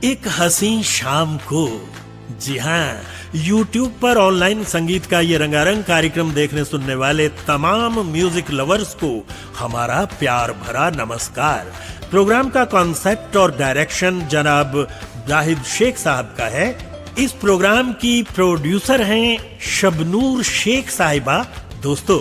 एक हसीन शाम को, जी हाँ, YouTube पर ऑनलाइन संगीत का ये रंगारंग कार्यक्रम देखने सुनने वाले तमाम म्यूजिक लवर्स को हमारा प्यार भरा नमस्कार। प्रोग्राम का कॉन्सेप्ट और डायरेक्शन जनाब जाहिद शेख साहब का है। इस प्रोग्राम की प्रोड्यूसर हैं शबनूर शेख साहिबा। दोस्तों,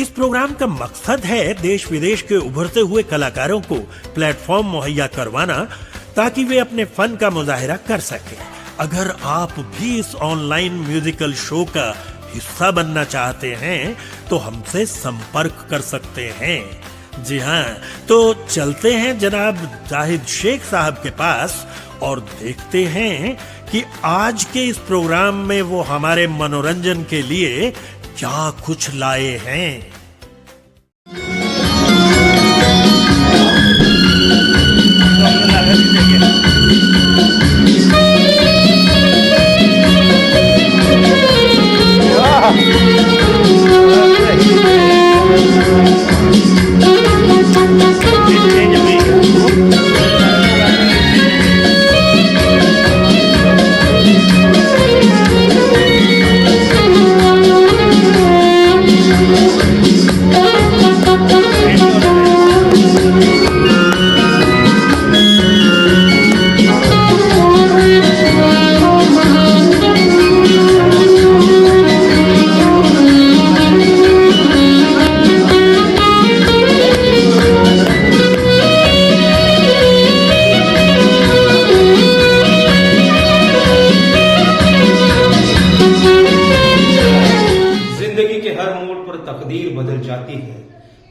इस प्रोग्राम का मकसद है देश विदेश के उभरते हुए कलाकारों को प्लेटफॉर्म मुहैया करवाना ताकि वे अपने फन का मुजाहिरा कर सकें। अगर आप भी इस ऑनलाइन म्यूजिकल शो का हिस्सा बनना चाहते हैं तो हमसे संपर्क कर सकते हैं। जी हाँ, तो चलते हैं जनाब जाहिद शेख साहब के पास और देखते हैं कि आज के इस प्रोग्राम में वो हमारे मनोरंजन के लिए क्या कुछ लाए हैं।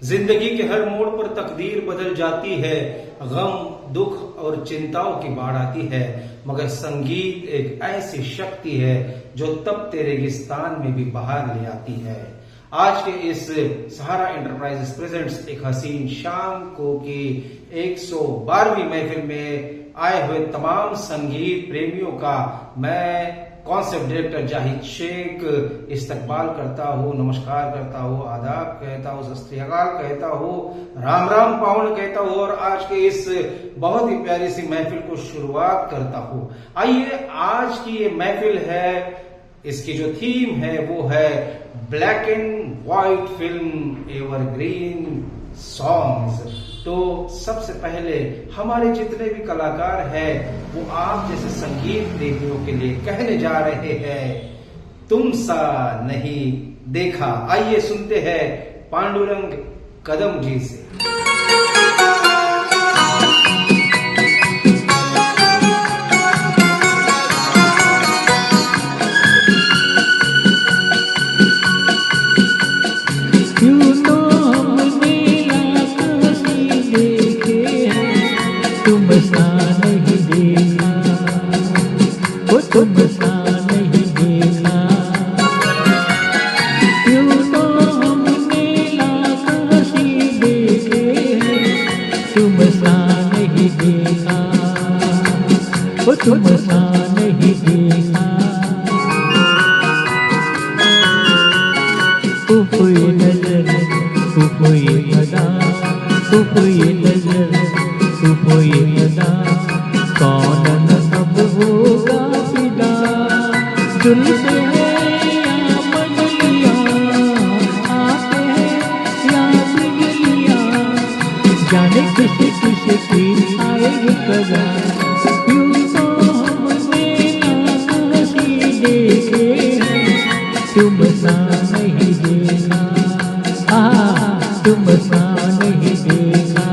जिंदगी के हर मोड़ पर तकदीर बदल जाती है, गम दुख और चिंताओं की बाढ़ आती है, मगर संगीत एक ऐसी शक्ति है जो तपते रेगिस्तान में भी बहार ले आती है। आज के इस सहारा एंटरप्राइजेस प्रेजेंट्स एक हसीन शाम को की 112वीं महफिल में आए हुए तमाम संगीत प्रेमियों का मैं कॉन्सेप्ट डायरेक्टर जाहिद शेख इस्तकबाल करता हूँ, नमस्कार करता हूँ, आदाब कहता हूँ, सत श्री अकाल कहता हूँ, राम राम पावन कहता हूँ और आज के इस बहुत ही प्यारी सी महफिल को शुरुआत करता हूँ। आइए, आज की ये महफिल है, इसकी जो थीम है वो है black and white film evergreen songs. तो सबसे पहले हमारे जितने भी कलाकार हैं वो आप जैसे संगीत प्रेमियों के लिए कहने जा रहे हैं, तुम सा नहीं देखा। आइए सुनते हैं पांडुरंग कदम जी से। तुम सा नहीं देखा, तू कोई नजर, तू कोई अदा, तू कोई नजर, तू कोई अदा, कौन न अब होगा फिदा, जुल्फ़े हैं या मंडलियाँ, आते हैं या बिजलियाँ, जाने किसी किसी की आएगी कदा। तुम सा नहीं देखा, तुम सा नहीं देखा।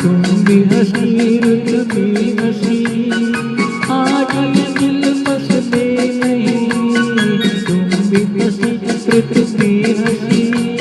तुम भी हंसी, रुत भी हंसी, आज दिल बस में नहीं, तुम भी हंसी, रुत भी हंसी।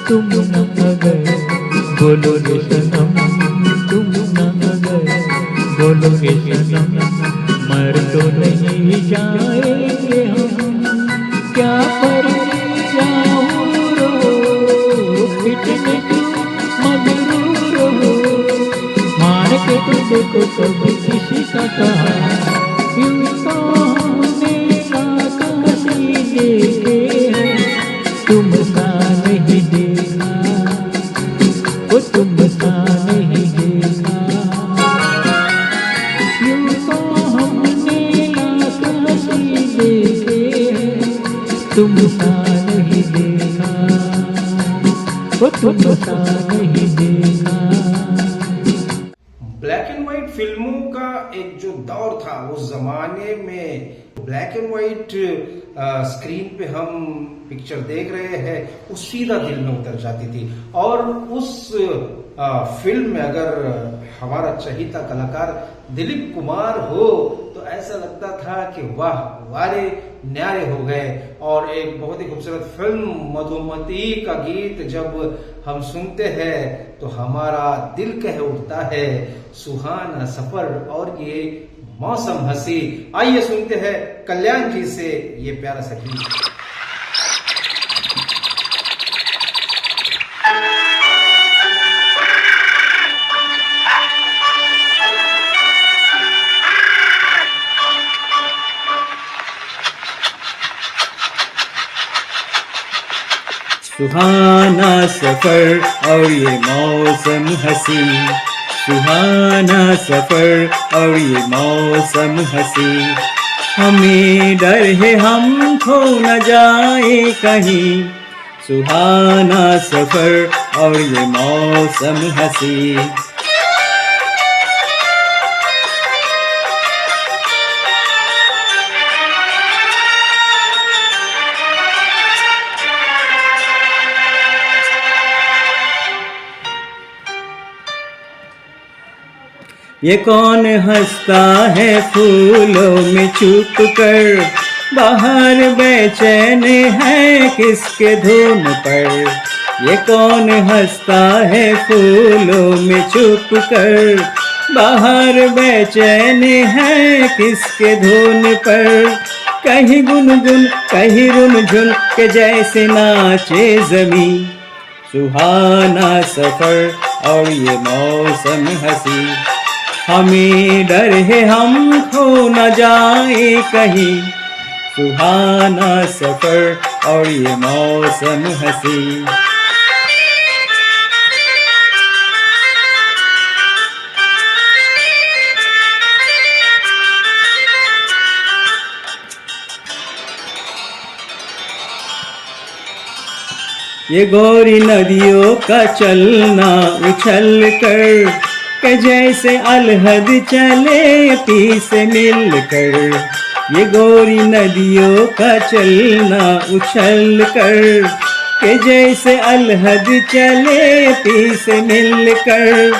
तुम न अगर बोलोगे सनम, तुम न अगर बोलोगे सनम, मर तो नहीं जाएंगे हम, क्या पर जाऊं रो, इतने क्यों मगरूर हो, मार के तो देखो कभी किसी का कहा, यूं तो हमने आकाशी देखे हैं, तुम सा नहीं देखा, वो तुम सा नहीं देखा, यूं तो हमने आकाशी देखे हैं, तुम सा नहीं देखा, वो तुम सा नहीं देखा। ब्लैक एंड व्हाइट फिल्मों का एक जो दौर था, उस जमाने में ब्लैक एंड व्हाइट स्क्रीन पे हम पिक्चर देख रहे हैं, वो सीधा दिल में उतर जाती थी। और उस फिल्म में अगर हमारा चहीता कलाकार दिलीप कुमार हो तो ऐसा लगता था कि वाह वारे न्यारे हो गए। और एक बहुत ही खूबसूरत फिल्म मधुमती का गीत जब हम सुनते हैं तो हमारा दिल कह उठता है सुहाना सफर और ये मौसम हंसी। आइए सुनते हैं कल्याण जी से ये प्यारा सा गीत। सुहाना सफर और ये मौसम हंसी, सुहाना सफर और ये मौसम हंसी, हमें डर है हम खो न जाए कहीं, सुहाना सफर और ये मौसम हंसी। ये कौन हंसता है फूलों में छुप कर, बाहर बेचैन है किसके धुन पर। ये कौन हंसता है फूलों में छुप कर, बाहर बेचैन है किसके धुन पर। कहीं गुनगुन कहीं रुनझुन के जैसे नाचे जमी, सुहाना सफर और ये मौसम हंसी, हमें डर है हम खो न जाए कहीं, सुहाना सफर और ये मौसम हंसी। ये गोरी नदियों का चलना उछल कर, के जैसे अलहद चले पी से मिल कर। ये गोरी नदियों का चलना उछल कर, के जैसे अलहद चले पी से मिल कर।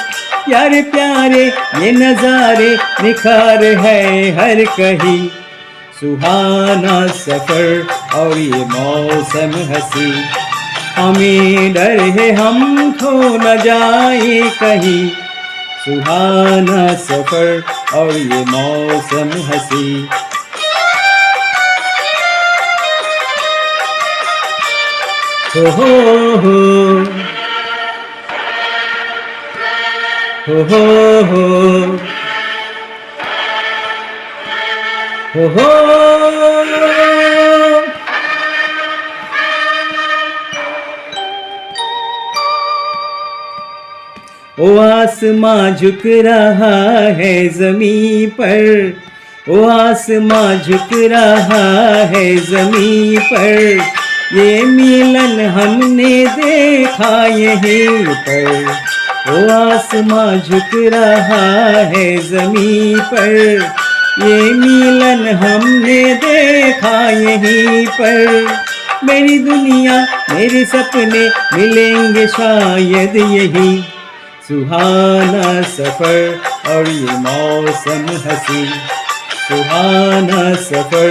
यार प्यारे ये नजारे निखार है हर कहीं, सुहाना सफर और ये मौसम हंसी, हमें डर है हम खो न जाए कहीं, सुहाना सफर और ये मौसम हंसी। हो हो हो हो हो हो ओ आसमां झुक रहा है ज़मीं पर, ओ आसमां झुक रहा है ज़मीं पर, ये मिलन हमने देखा यहीं पर। ओ आसमां झुक रहा है ज़मीं पर, ये मिलन हमने देखा यहीं पर। मेरी दुनिया मेरे सपने मिलेंगे शायद यही, सुहाना सफर और ये मौसम हंसी, सुहाना सफर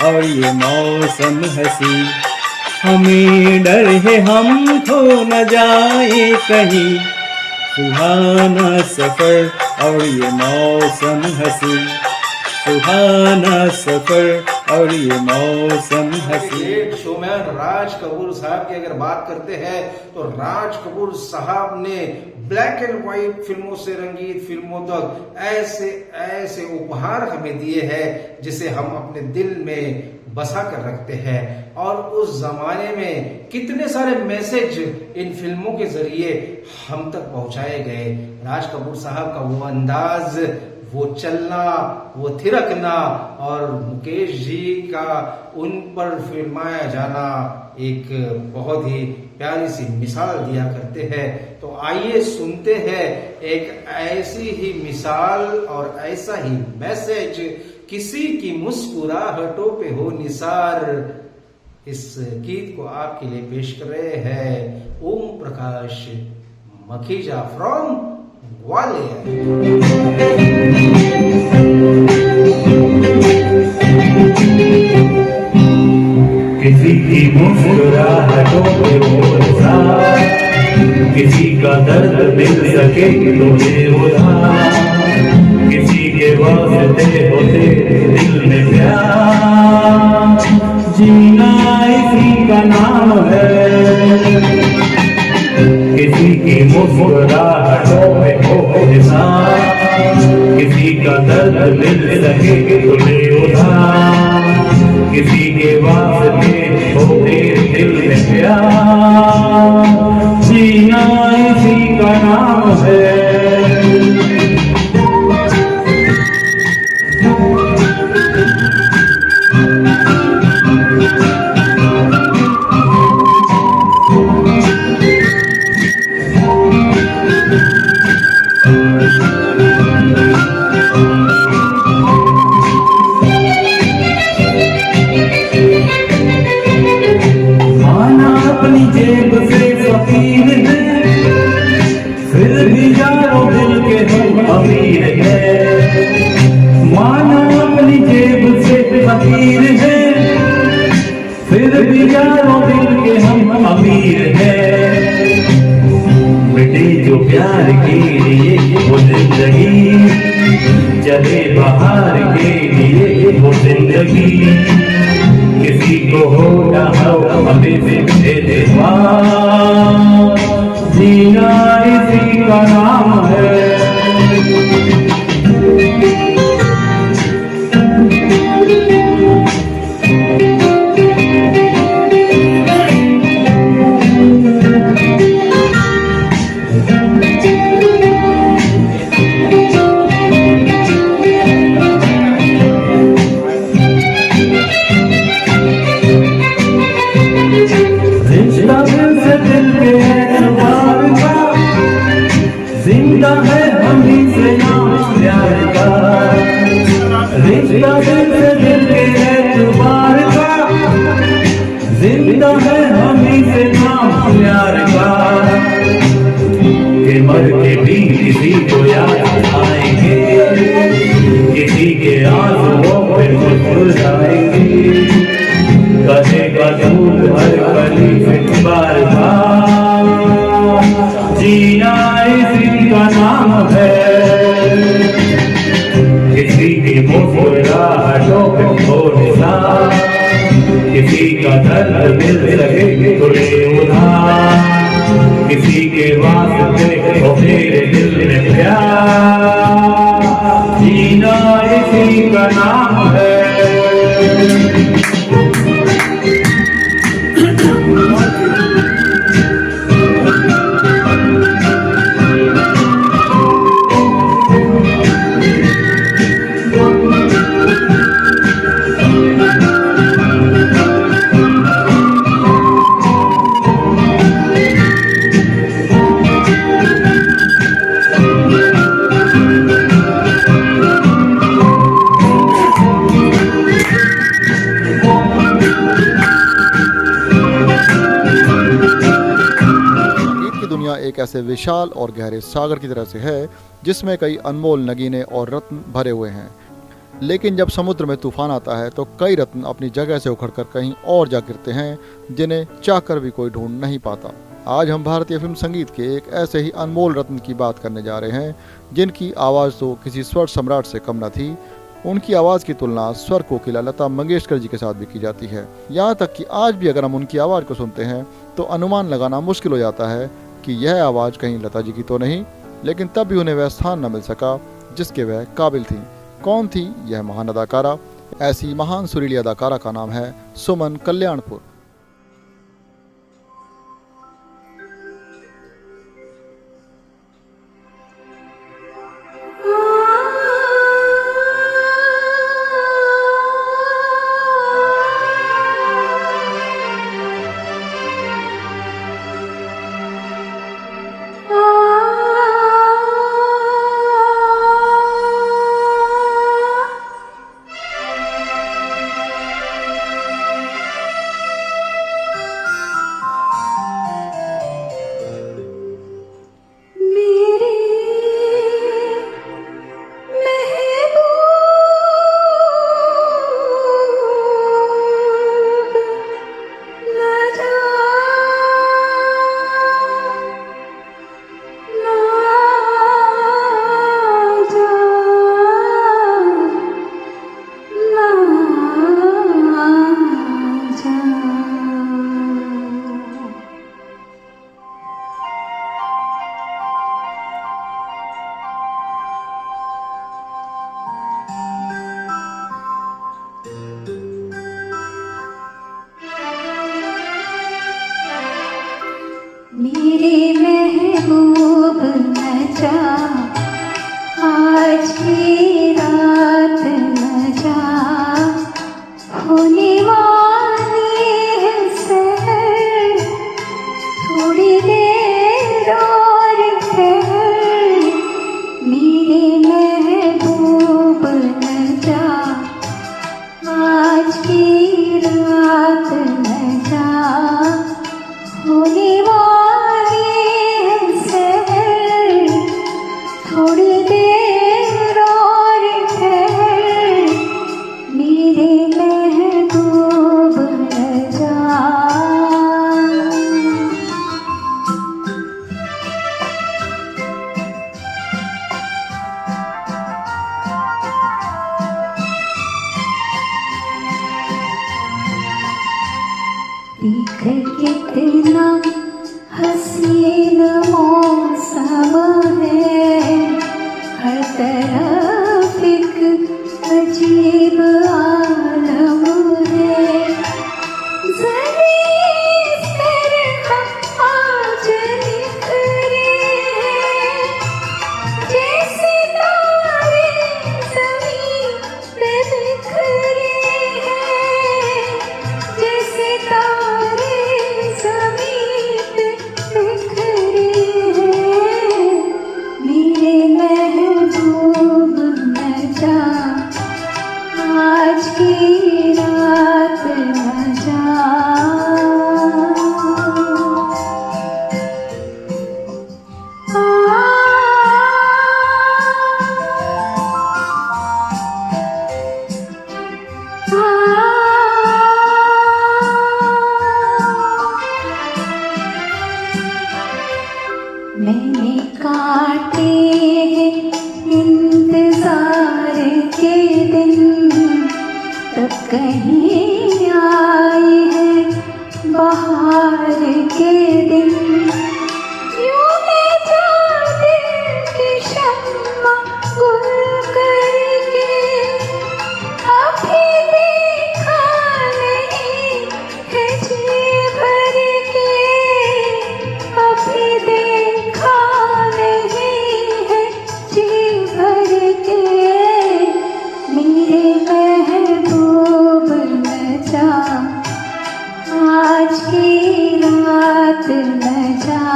और ये मौसम हंसी, हमें डर है हम खो न जाए कहीं, सुहाना सफर और ये मौसम हंसी, सुहाना सफर और ये मौसम हंसी। ग्रेट शोमैन राज कपूर साहब की अगर बात करते हैं तो राज कपूर साहब ने ब्लैक एंड व्हाइट फिल्मों से रंगीत फिल्मों तक ऐसे ऐसे उपहार हमें दिए हैं जिसे हम अपने दिल में बसा कर रखते हैं। और उस जमाने में कितने सारे मैसेज इन फिल्मों के जरिए हम तक पहुंचाए गए। राज कपूर साहब का वो अंदाज, वो चलना, वो थिरकना और मुकेश जी का उन पर फिल्माया जाना एक बहुत ही प्यारी सी मिसाल दिया करते हैं। तो आइए सुनते हैं एक ऐसी ही मिसाल और ऐसा ही मैसेज, किसी की मुस्कुराहटों पे हो निसार। इस गीत को आपके लिए पेश कर रहे हैं ओम प्रकाश मखीजा फ्रॉम ग्वालियर। किसी की मुस्कुराहटों पे हो निसार, किसी का दर्द मिल सके तो ये उधार, किसी के वास्ते होते दिल में प्यार, जीना इसी का नाम है। किसी की मुस्कुराहटों पे हो निसार, किसी का दर्द मिल सके तो ये उधार, किसी के वास्ते होते दिल में प्यार, जीना इसी का नाम है। जेब से फकीर है, फिर भी यारों दिल के हम अमीर है। माना अपनी जेब से फकीर है, फिर भी यारों दिल के हम अमीर है। मिटे जो प्यार के लिए वो जिंदगी, चले बाहर के लिए वो जिंदगी, किसी को हो ना हो हमें से जीना इसी का नाम है। जिंदा है हमी से नाम प्यार का, रिश्ता दिल से दिल के एतबार का, जिंदा है हमी से नाम प्यार का, कि मर के भी किसी को याद आएंगे, किसी के आंसुओं पे मुस्कुराएंगे, कहेगा झूठ हर कली से बार बार, जीना इसी का नाम है। किसी की मुस्कुराहटों पे हो निसार, किसी का दर्द मिल सके तो ले उधार, किसी के वास्ते हो तेरे दिल में प्यार, जीना इसी का नाम है। एक ऐसे विशाल और गहरे सागर की तरह से है जिसमें कई अनमोल नगीने और रत्न भरे हुए हैं। लेकिन जब समुद्र में तूफान आता है तो कई रत्न अपनी जगह से उखड़कर कहीं और जा गिरते हैं जिन्हें चाहकर भी कोई ढूंढ नहीं पाता। आज हम भारतीय फिल्म संगीत के एक ऐसे ही अनमोल रत्न की बात करने जा रहे हैं जिनकी आवाज़ तो किसी स्वर सम्राट से कम न थी। उनकी आवाज़ की तुलना स्वर कोकिला लता मंगेशकर जी के साथ भी की जाती है। यहाँ तक कि आज भी अगर हम उनकी आवाज़ को सुनते हैं तो अनुमान लगाना मुश्किल हो जाता है कि यह आवाज़ कहीं लता जी की तो नहीं, लेकिन तब भी उन्हें वह स्थान न मिल सका जिसके वह काबिल थी। कौन थी यह महान अदाकारा? ऐसी महान सुरीली अदाकारा का नाम है सुमन कल्याणपुर। मेरे महबूब न जा, आज की रात न जा, होने वाली है सहर, थोड़ी देर और ठहर। मेरे महबूब न जा, आज की रात न जा, होने थोड़ी देर और ठहर। मेरे महबूब न जा। देख कितना हसीन मौसम है, हर तरफ एक अजीब आलम है। ज़मीन पर हम आज निखरे हैं, जैसे तारे ज़मीन पे बिखरे हैं, जैसे तारे ज़मीन पे बिखरे हैं। मेरे महबूब न जा, आज की रात न जा। मैंने काटे हैं इंतजार के दिन, तब कहीं आए हैं बाहर के दिन। यूं मैं चाहती कि शम्मा गुल करके अभी देखा नहीं है जी भर के, अभी देखा नहीं है जी भर के। मेरे महबूब न जा, आज की रात न जा,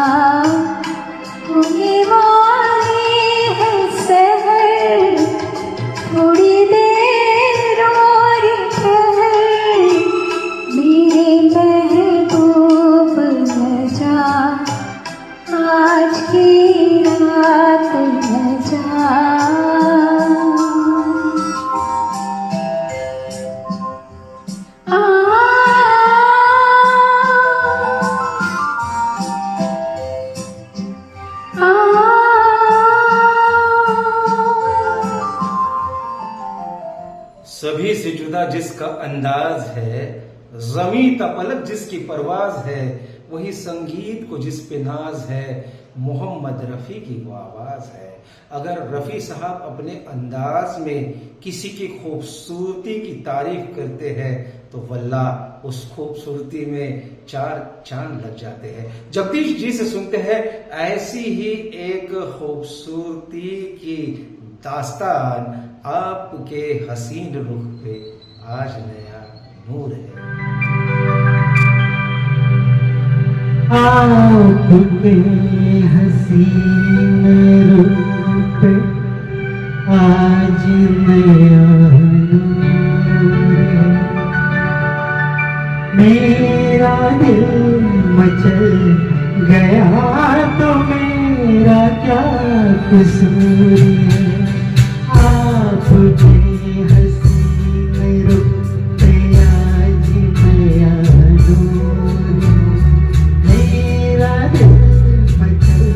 होने वाली है सहर, थोड़ी देर और ठहर। मेरे महबूब न जा, आज की रात न जा। जिंदा जिसका अंदाज है, ज़मीं तपलक जिसकी परवाज है, वही संगीत को जिस पे नाज है, मोहम्मद रफ़ी की वो आवाज है। अगर रफ़ी साहब अपने अंदाज में किसी की खूबसूरती की तारीफ करते हैं तो वल्लाह उस खूबसूरती में 4 चांद लग जाते हैं। जगदीश जी से सुनते हैं ऐसी ही एक खूबसूरती की दास्तान, आपके हसीन रुख पे आज नया नूर है। आपके हसीन रूप पे आज नया नूर है। मेरा दिल मचल गया तो मेरा क्या कसूर है। आपके हसीन रूप पे आज नया नूर है। मेरा दिल मचल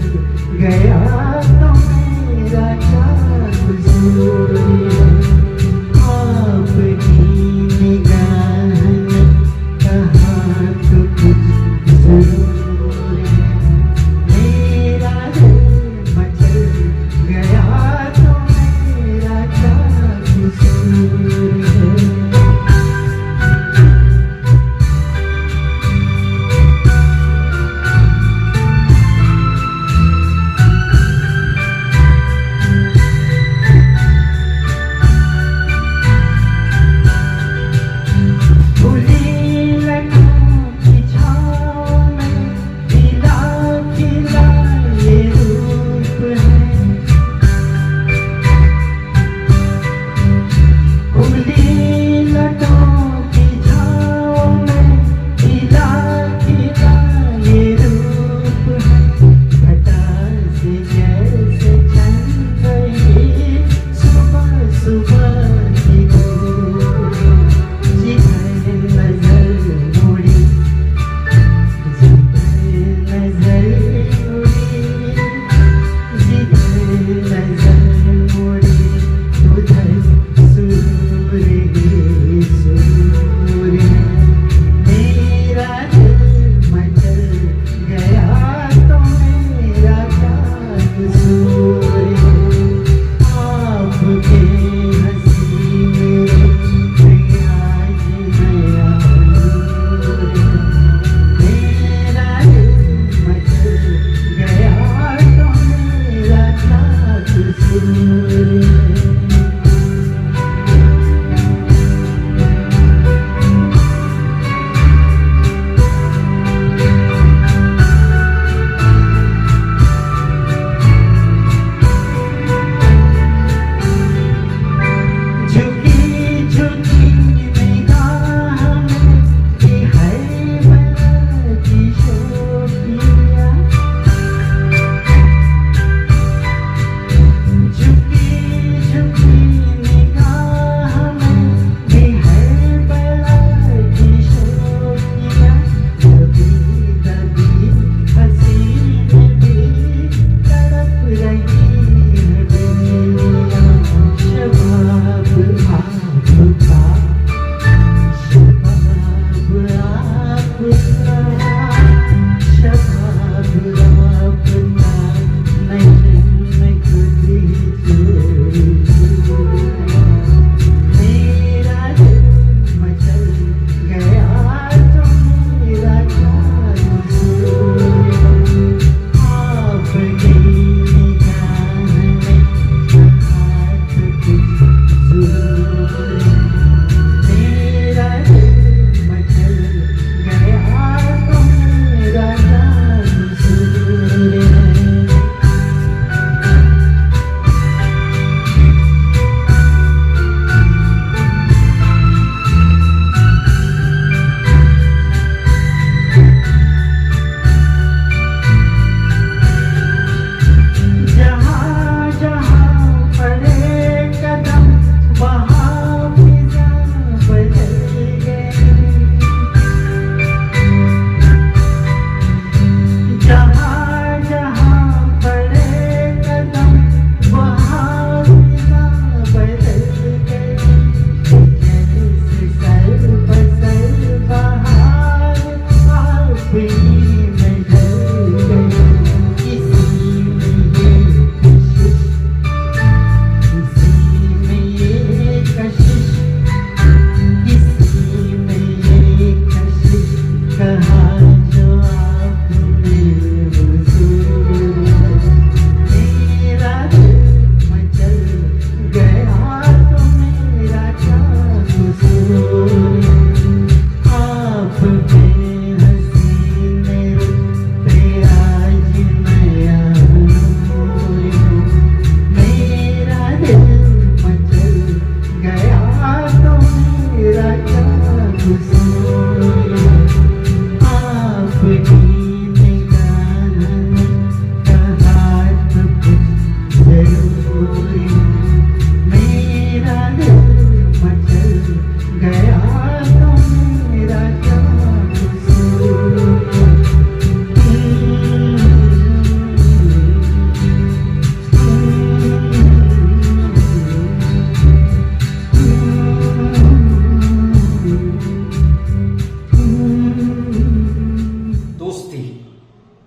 गया तो मेरा क्या कसूर है। आपकी निगाह ने कहा तो कुछ जरूर है। मेरा दिल मचल गया तो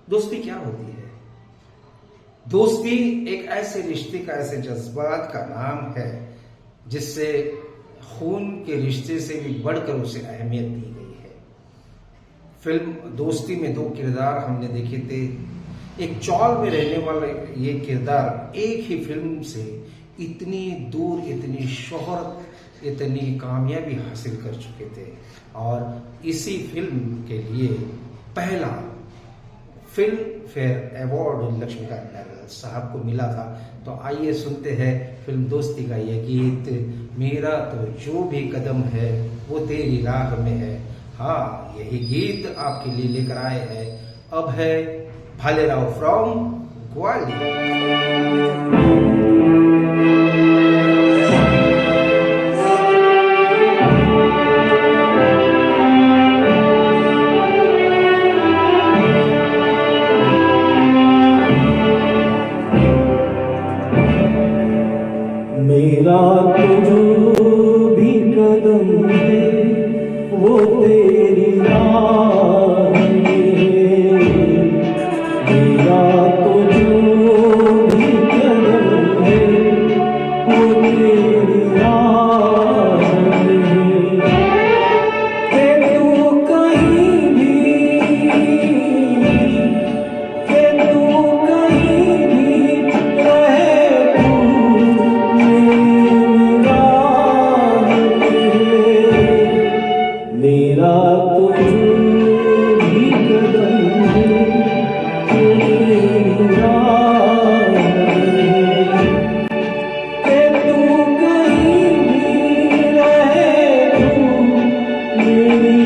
दोस्ती क्या होती है? दोस्ती एक ऐसे रिश्ते का, ऐसे जज्बात का नाम है जिससे खून के रिश्ते से भी बढ़कर उसे अहमियत दी गई है। फिल्म दोस्ती में दो किरदार हमने देखे थे। एक चौल में रहने वाला ये किरदार एक ही फिल्म से इतनी दूर, इतनी शोहरत, इतनी कामयाबी हासिल कर चुके थे और इसी फिल्म के लिए पहला फिल्म फेयर अवार्ड लक्ष्मीकांत बेहरलाल साहब को मिला था। तो आइए सुनते हैं फिल्म दोस्ती का ये गीत, मेरा तो जो भी कदम है वो तेरी राह में है। हाँ, यही गीत आपके लिए लेकर आए हैं। अब है भालेराव फ्रॉम ग्वालियर। मेरा तो जो भी कदम है वो तेरी राह में है। मेरा तो जो भी कदम है वो तेरी राह में है। कि तू कहीं भी, कि तू कहीं भी रहे मेरा तो जो भी कदम है तेरी राह में, कि तू कहीं भी रहे तू मेरी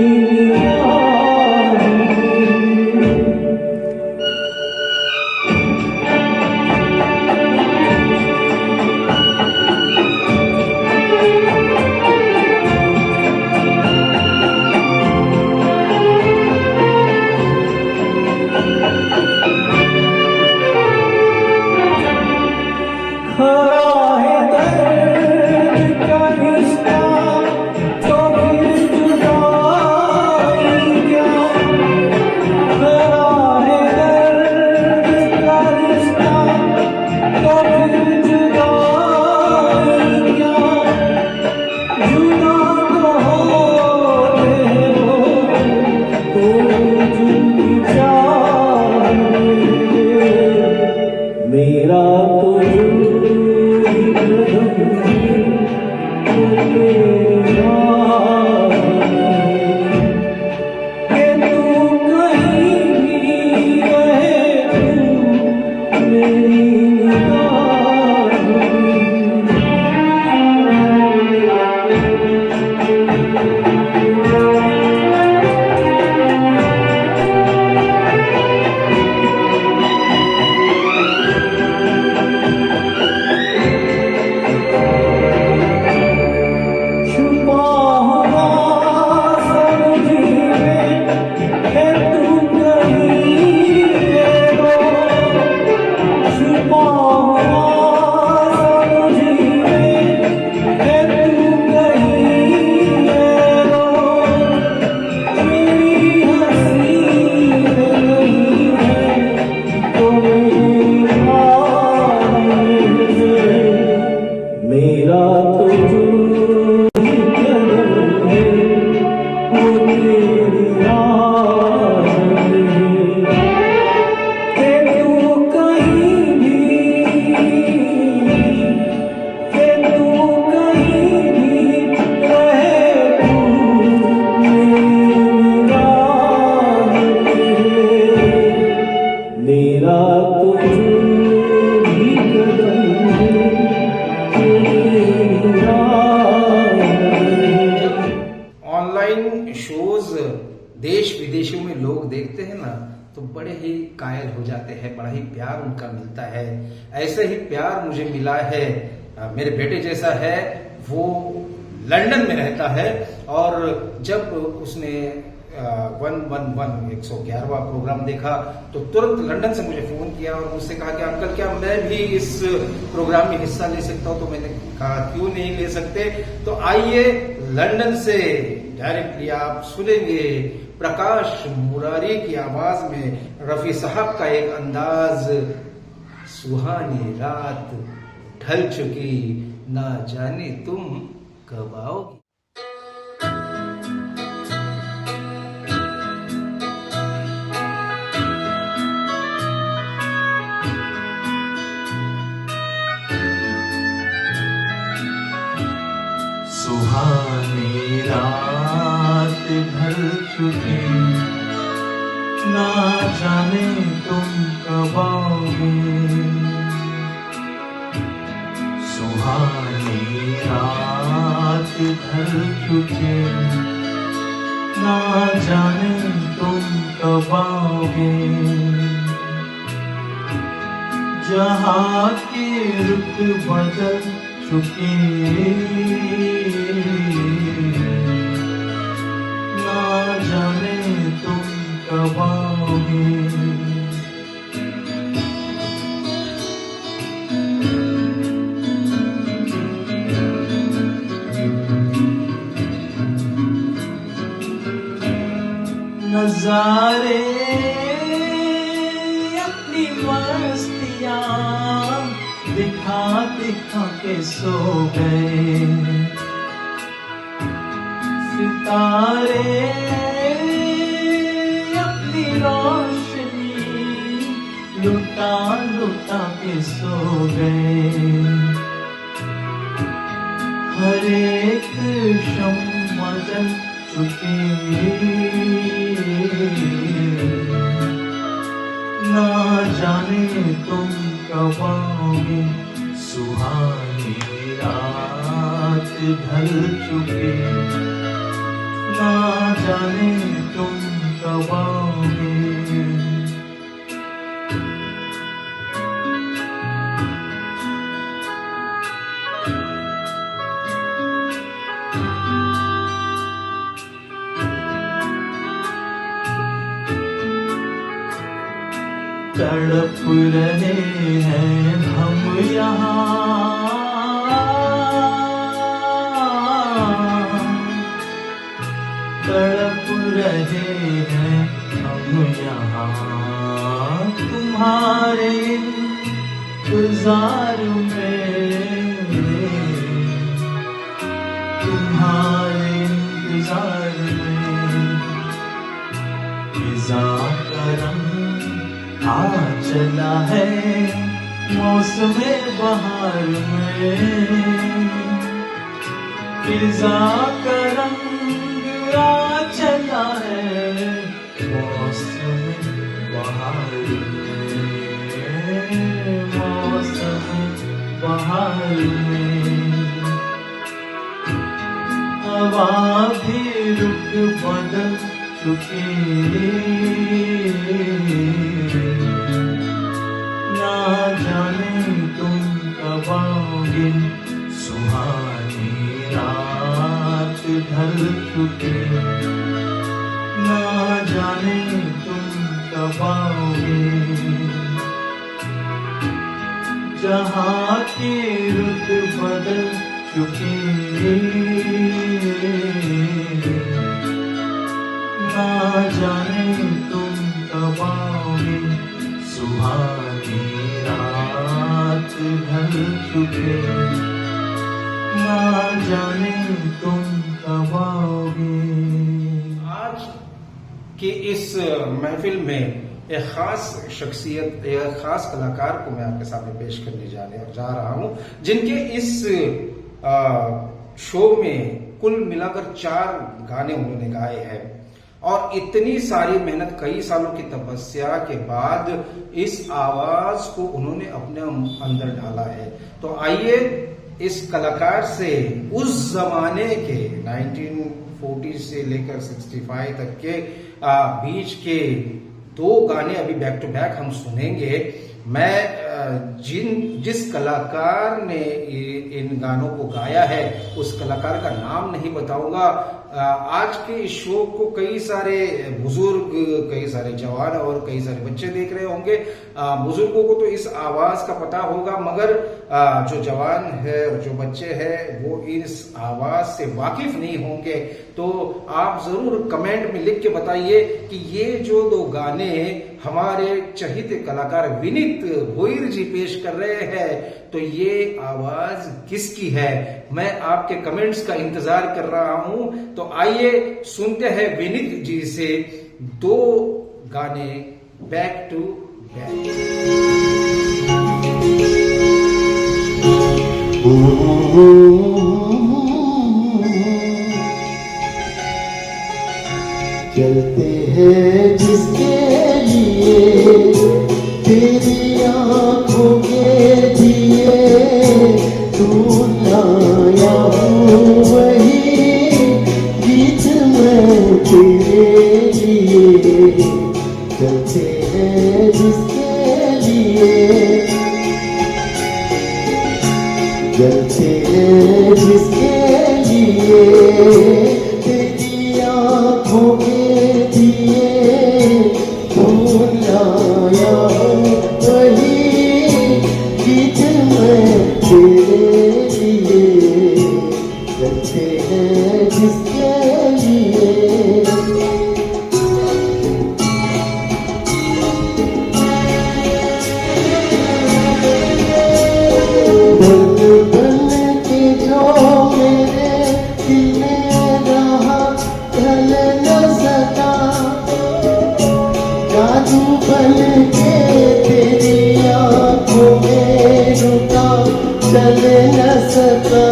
राह में। खरा है दर्द का रिश्ता तो फिर जुदाई क्या। खरा है दर्द का रिश्ता तो फिर जुदाई क्या। जुदा तो होते हो तो जुदी चाह मेरा तो देश विदेशों में लोग देखते हैं ना तो बड़े ही कायल हो जाते हैं, बड़ा ही प्यार उनका मिलता है। ऐसे ही प्यार मुझे मिला है, मेरे बेटे जैसा है। वो लंदन में रहता है और जब उसने 111वां प्रोग्राम देखा तो तुरंत लंदन से मुझे फोन किया और मुझसे कहा कि अंकल क्या मैं भी इस प्रोग्राम में हिस्सा ले सकता हूं। तो मैंने कहा क्यों नहीं ले सकते। तो आइए लंदन से डायरेक्टली आप सुनेंगे प्रकाश मुरारी की आवाज में रफी साहब का एक अंदाज, सुहानी रात ढल चुकी, ना जाने तुम कब आओगी। सुहानी रात ढल चुकी, ना जाने तुम कब आओगे। सुहानी रात ढल चुकी, ना जाने तुम कब आओगे। जहाँ की रुत बदल चुकी, ना जाने तुम कब आओगे। नजारे अपनी मस्तियाँ दिखा दिखा के सो गए। सितारे अपनी रोशनी लुटा लुटा के सो गए। हर एक शम्मा जल चुकी, ना जाने तुम कब आओगे। सुहानी रात ढल चुकी, ना जाने तुम कब आओगे। तड़प रहे हैं हम यहाँ, तड़प रहे हैं हम यहाँ। तुम्हारे इंतजार में, तुम्हारे इंतजार में फिजा का रंग आ चला है मौसम बहार में। फिजा का रंग आ चला है मौसम बहार में, मौसम बहार में। हवा भी रुक बदल चुकी, ना जाने तुम कब आओगे। सुहानी रात ढल चुकी, ना जाने तुम कब आओगे। जहाँ की रुत बदल चुकी, ना जाने तुम कब आओगे। सुहानी रात ढल चुके, ना जाने तुम कब आओगे। आज की इस महफिल में एक खास शख्सियत, एक खास कलाकार को मैं आपके सामने पेश करने जा रहा हूं, जिनके इस शो में कुल मिलाकर 4 गाने उन्होंने गाए हैं और इतनी सारी मेहनत, कई सालों की तपस्या के बाद इस आवाज को उन्होंने अपने अंदर डाला है। तो आइए इस कलाकार से उस जमाने के 1940 से लेकर 65 तक के बीच के 2 गाने अभी बैक टू बैक हम सुनेंगे। मैं जिस कलाकार ने इन गानों को गाया है उस कलाकार का नाम नहीं बताऊंगा। आज के इस शो को कई सारे बुजुर्ग, कई सारे जवान और कई सारे बच्चे देख रहे होंगे। बुजुर्गों को तो इस आवाज का पता होगा, मगर जो जवान है और जो बच्चे हैं वो इस आवाज से वाकिफ नहीं होंगे। तो आप जरूर कमेंट में लिख के बताइए कि ये जो दो गाने हमारे चहित कलाकार विनीत भोईर जी पेश कर रहे हैं, तो ये आवाज किसकी है? मैं आपके कमेंट्स का इंतजार कर रहा हूं। तो आइए सुनते हैं विनीत जी से दो गाने बैक टू बैक। चलते हैं जिसके लिए तेरी आंखों के दिए, तू लाया हूँ वही गीत मैं तेरे लिए। चलते हैं जिसके लिए, चलते हैं जिसके लिए तेरी आंखों के दिए, तू लाया हूँ वही गीत मैं तेरे लिए। चलते हैं जिसके लिए, दर्द बन के जो मेरे दिल में रहा ढल न सका, जादू बन के तेरी आंखों में रुका चल न सका।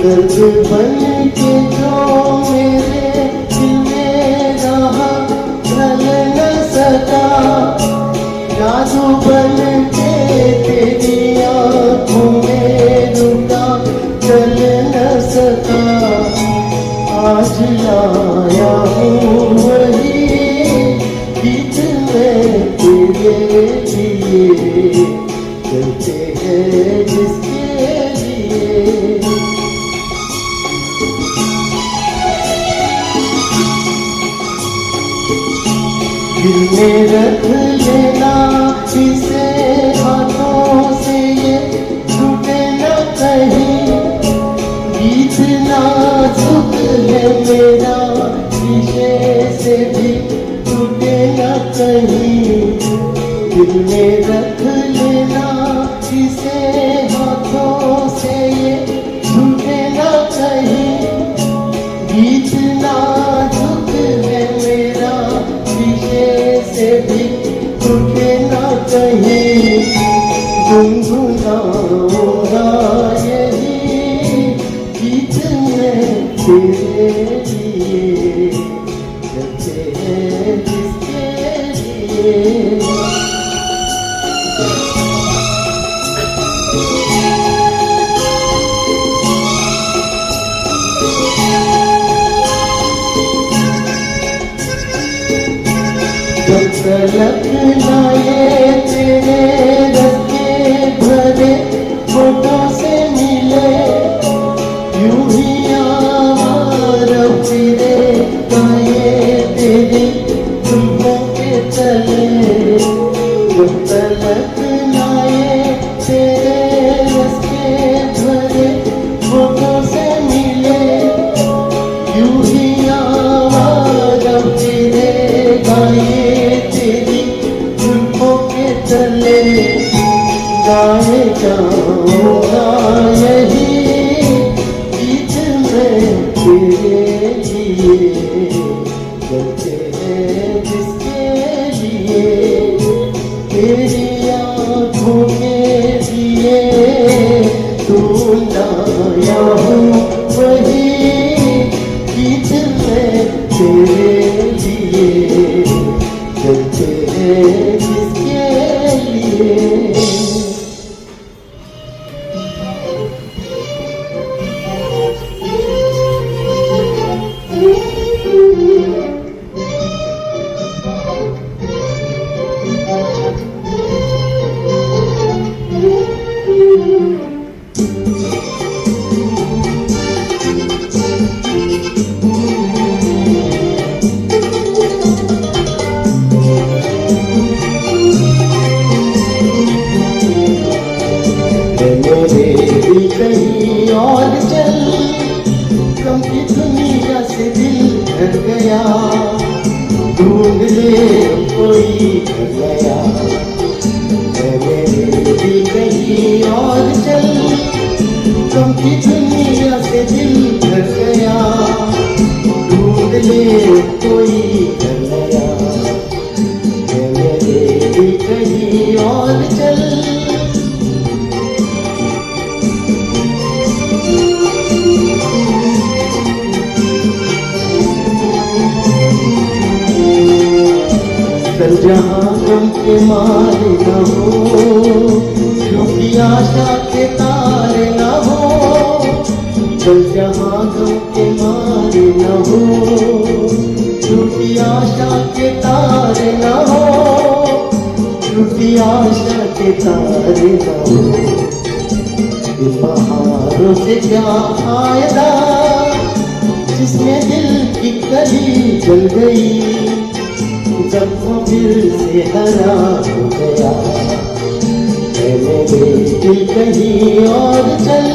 दर्द बन के जो मेरे दिल में रहा ढल न सका, जादू बन के तेरी आंखों में रुका चल न सका। आज लाया हूँ वही गीत मैं तेरे लिए। चलते हैं जिसके लिए, दिल में रख लेना इसे हाथों से, ये छूटे न कहीं। गीत नाजुक है मेरा, शीशे से भी टूटे न कहीं। दिल में रख लेना इसे हाथों से, ये छूटे न कहीं। गीत नाजुक है मेरा, शीशे से भी टूटे न कहीं। गुनगुनाऊंगा यही गीत मैं तेरे लिए। चलते हैं जिसके लिए, जब तलक लाए तेरे रस्ते भरे फोटो से मिले, यूं ही आवारा फिरे गाए तेरी जुल्फों के तले। जब तलक लाए तेरे रस्ते भरे फोटो से मिले, यूं ही आवारा फिरे गाए तेरी जुल्फों के तले। गाए जाऊंगा यही गीत मैं तेरे लिए। चलते हैं जिसके लिए तेरी आंखों के दिए, तू लाया हूँ वही गीत मैं तेरे लिए। चलते हैं जिसके लिए, मेरे दिल कहीं और चल, गम की दुनिया से दिल भर गया, ढूंढ ले कोई घर गया। मेरे दिल कहीं और चल, गम की दुनिया से दिल भर गया, ढूंढ ले कोई घर गया। मेरे दिल कहीं और चल। चल जहाँ गम के मारे न हो, झूठी आशा के तारे न हो। चल जहाँ गम के मारे न हो, झूठी आशा के तारे न हो, झूठी आशा के तारे न हो। इन बहारों से क्या फायदा, जिसमें दिल की कली जल गई, जब वो फिर से हरा हो गया। मेरे दिल कहीं और चल।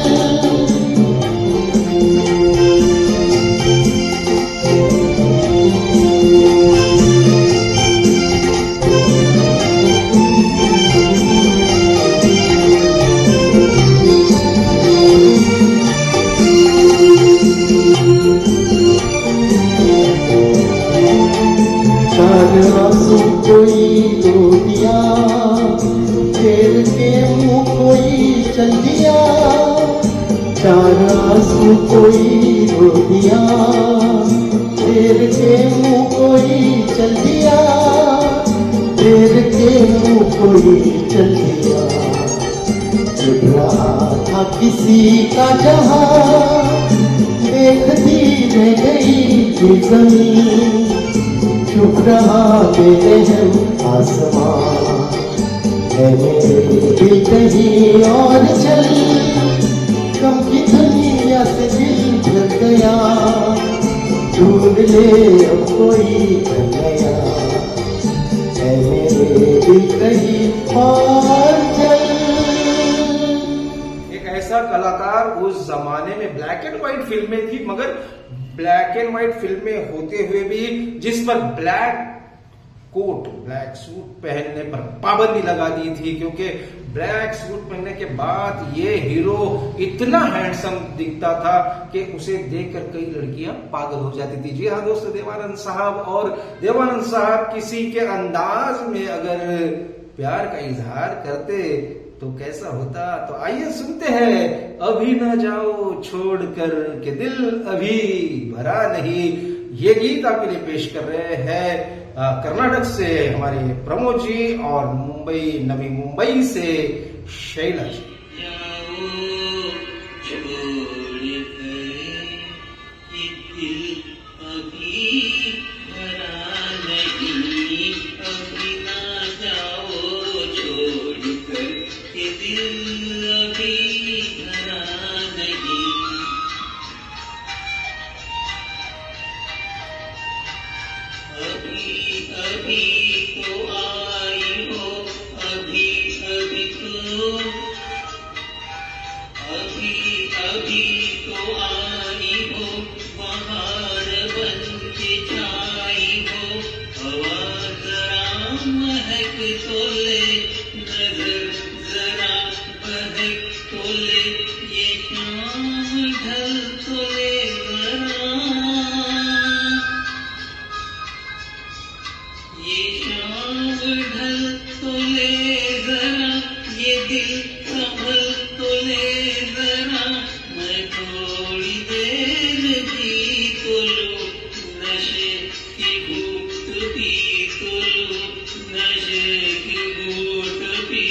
आंसू कोई रो दिया, फेर के मुँह कोई चल दिया। चार आंसू कोई रो दिया, फेर के मुँह कोई चल दिया, फेर के मुँह कोई चल दिया। चुप रहा था किसी का जहाँ, देखती रह गई ये ज़मीन। चुप रहा मेरे हम आसमां, मेरे दिल कहीं और चल, गम की दुनिया से दिल भर गया, ढूंढ ले अब कोई बन गया। मेरे दिल कहीं और चल। एक ऐसा कलाकार, उस जमाने में ब्लैक एंड व्हाइट फिल्में थी, मगर ब्लैक एंड व्हाइट फिल्में होते हुए भी जिस पर ब्लैक कोट, ब्लैक सूट पहनने पर पाबंदी लगा दी थी, क्योंकि ब्लैक सूट पहनने के बाद ये हीरो इतना हैंडसम दिखता था कि उसे देखकर कई लड़कियां पागल हो जाती थी। जी हाँ दोस्तों, देवानंद साहब, और देवानंद साहब किसी के अंदाज में अगर प्यार का इजहार करते तो कैसा होता। तो आइए सुनते हैं, अभी ना जाओ छोड़कर के दिल अभी भरा नहीं। ये गीत आपके लिए पेश कर रहे हैं कर्नाटक से हमारे प्रमोद जी, और मुंबई, नवी मुंबई से शैला जी। नशे की घूट पी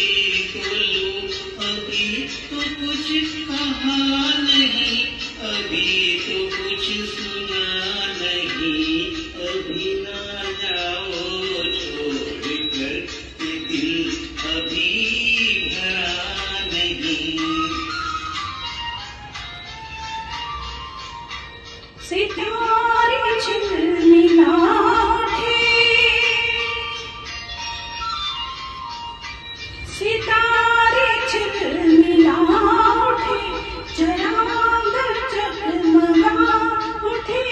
सितारे झिलमिला उठे, चराग जगमगा उठे,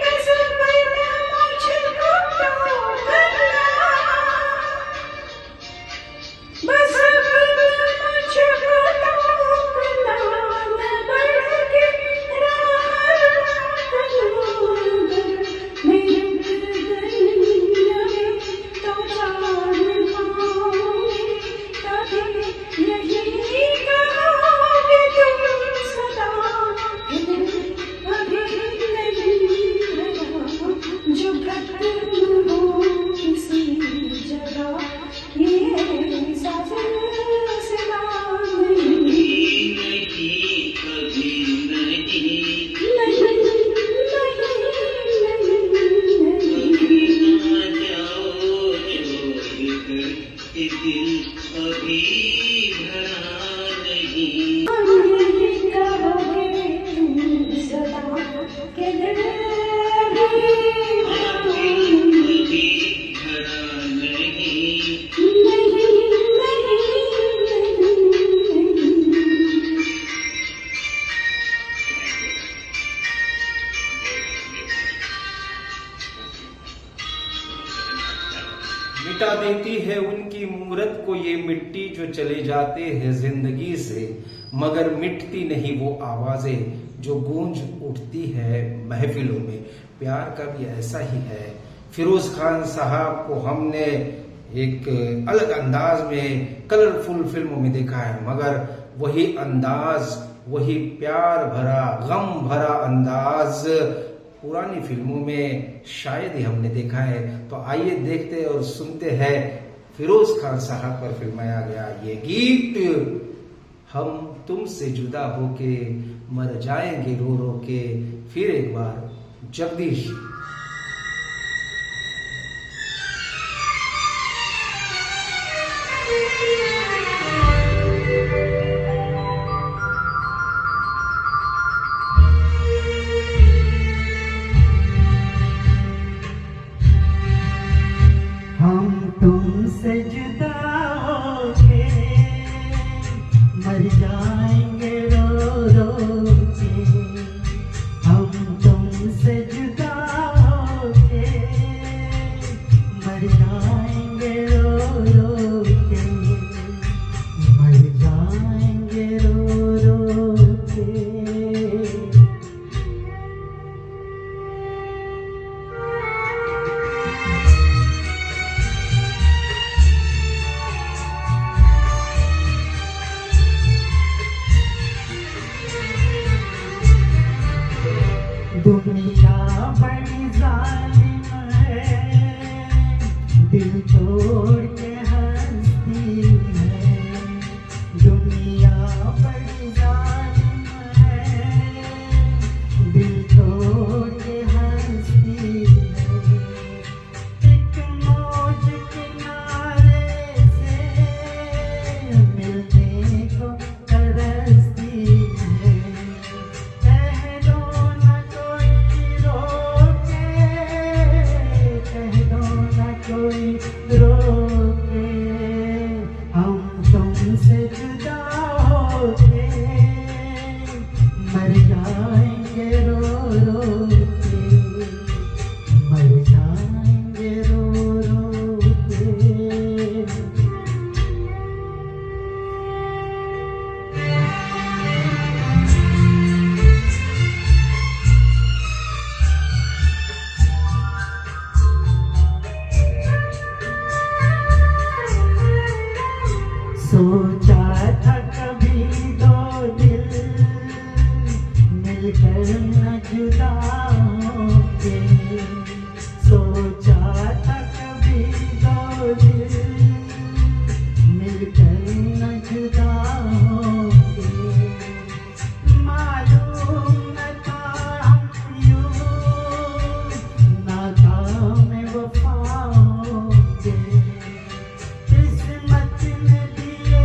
बस बना मुझको टोकना, बस बना मुझको टोकना, मैं बढ़ के रात लूंगा, मेरे दुनिया में तो जान पाऊंगी, कभी यही कहोगे तुम सदा, अभी नहीं लगा जो खत्म हो किसी जगह, ये साजन सिला नहीं, कभी नहीं, मिटा देती है उनकी मूरत को ये मिट्टी जो चले जाते हैं जिंदगी से, मगर मिटती नहीं वो आवाजें जो गूंज उठती है महफिलों में। प्यार का भी ऐसा ही है। फिरोज खान साहब को हमने एक अलग अंदाज में कलरफुल फिल्मों में देखा है, मगर वही अंदाज, वही प्यार भरा गम भरा अंदाज पुरानी फिल्मों में शायद ही हमने देखा है। तो आइए देखते और सुनते हैं फिरोज खान साहब पर फिल्माया गया ये गीत, हम तुमसे जुदा होके मर जाएंगे रो रो के। फिर एक बार जगदीश। तुमसे जुदा होके मर जाएंगे रो रो के, हम तुमसे जुदा होके मर जाएंगे रो रो के, मर जाएंगे रो रो के। दुनिया बड़ी जालिम है, दिल तोड़ के हंसती है। दुनिया बड़ी जालिम है, दिल तोड़ के हंसती है। एक मौज किनारे से मिलने को तरसती है। कह दो न कोई रोके, हम तुमसे जुदा होके मर जाएंगे रो रो के, मर जाएंगे रो रो के। सोचा था कभी दो दिल मिलकर न जुदा होंगे, सोचा था कभी दो दिल मिलकर न जुदा होंगे। मालूम न था हम यूं नाकाम वफा होंगे। किस्मत ने दिए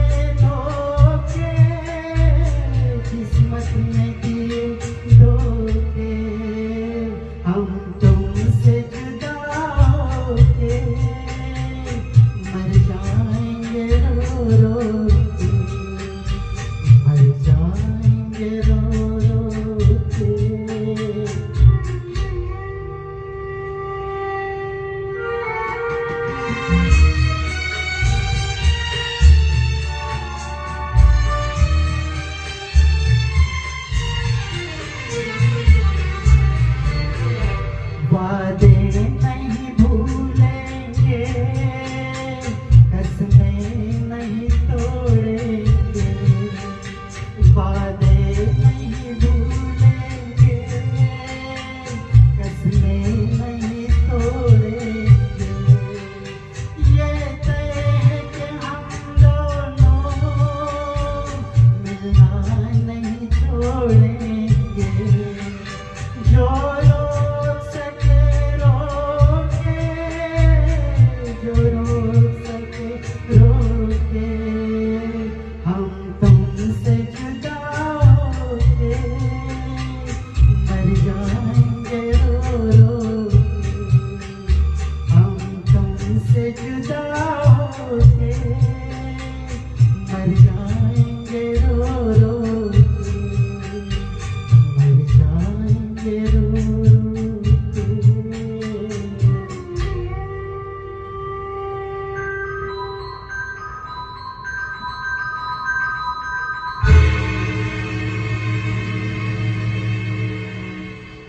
मर जाएंगे रो रो के, मर जाएंगे रो रो के।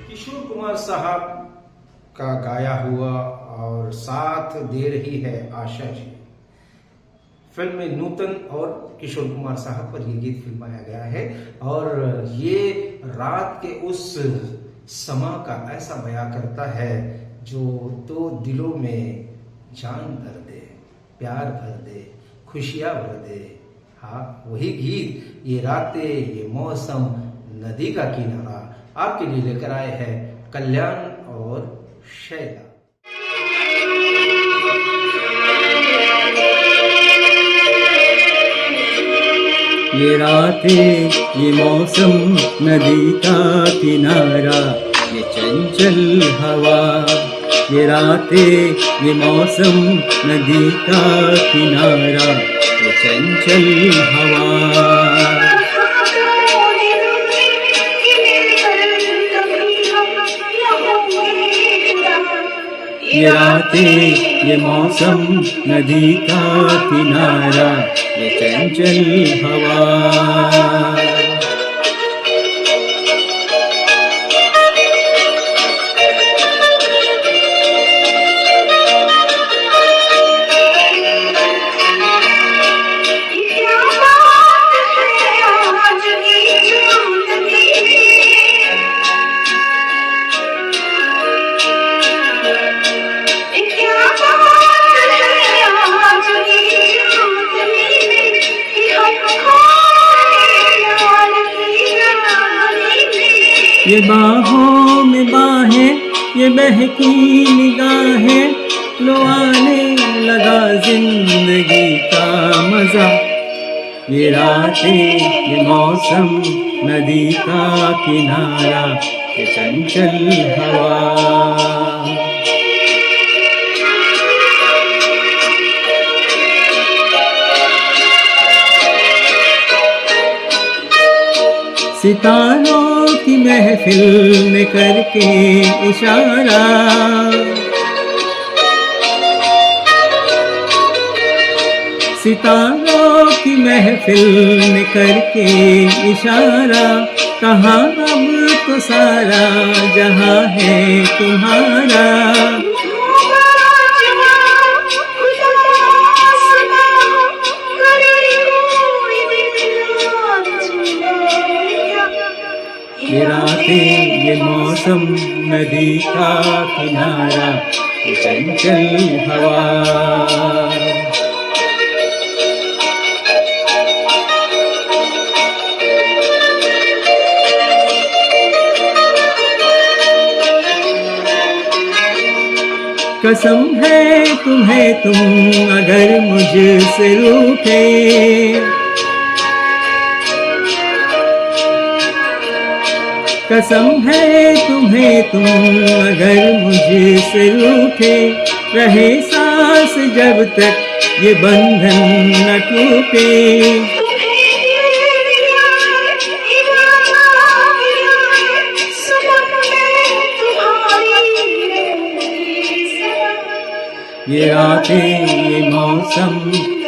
किशोर कुमार साहब का गाया हुआ और साथ दे रही है आशा जी। फिल्म में नूतन और किशोर कुमार साहब पर यह गीत फिल्माया गया है और ये रात के उस समा का ऐसा बयां करता है जो दो दिलों में जान भर दे, प्यार भर दे, खुशियां भर दे। हाँ, वही गीत, ये रातें, ये मौसम, नदी का किनारा आपके लिए लेकर आए हैं कल्याण और शैला। ये रातें, ये मौसम, नदी का किनारा, ये चंचल हवा। ये रातें, ये मौसम, नदी का किनारा, ये चंचल हवा। ये रातें, ये मौसम, नदी का किनारा, ये चंचल हवा। ये बाहों में बाहें, ये बहकी निगाहें, लो आने लगा जिंदगी का मजा। ये रातें, ये मौसम, नदी का किनारा, ये चंचल हवा। सितारों की महफिल में करके इशारा, सितारों की महफिल में करके इशारा, कहाँ अब तो सारा जहां है तुम्हारा। ये रातें, ये मौसम, नदी का किनारा, ये चंचल हवा। कसम है तुम्हें तुम अगर मुझसे रूठे, कसम है तुम्हें तुम अगर मुझसे रूठे, रहे सांस जब तक ये बंधन न टूटे। ये रातें, ये मौसम,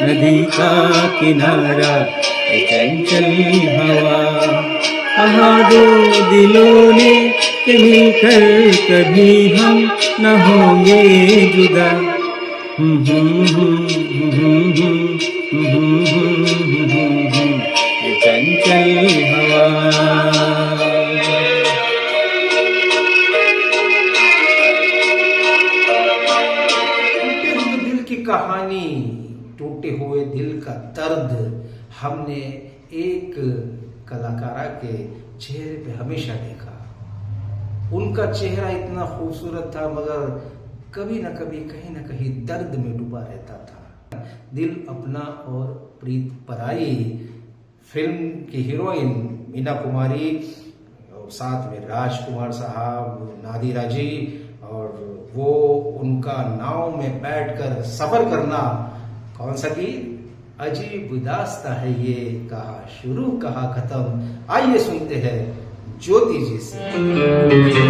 नदी का किनारा, ये चंचल हवा। कहाँ दो दिलों ने के मिलकर कभी हम न होंगे जुदा। ये चंचल हवा। कहानी, टूटे हुए दिल का दर्द हमने एक कलाकारा के चेहरे पे हमेशा देखा। उनका चेहरा इतना खूबसूरत था मगर कभी न कभी कहीं न कहीं दर्द में डूबा रहता था। दिल अपना और प्रीत पराई फिल्म की हीरोइन मीना कुमारी और साथ में राजकुमार साहब, नादिरा जी, और वो उनका नाव में बैठकर सफर करना, कौन सा गीत, अजीब दास्ता है ये, कहा शुरू कहा खत्म। आइए सुनते हैं ज्योति जी से।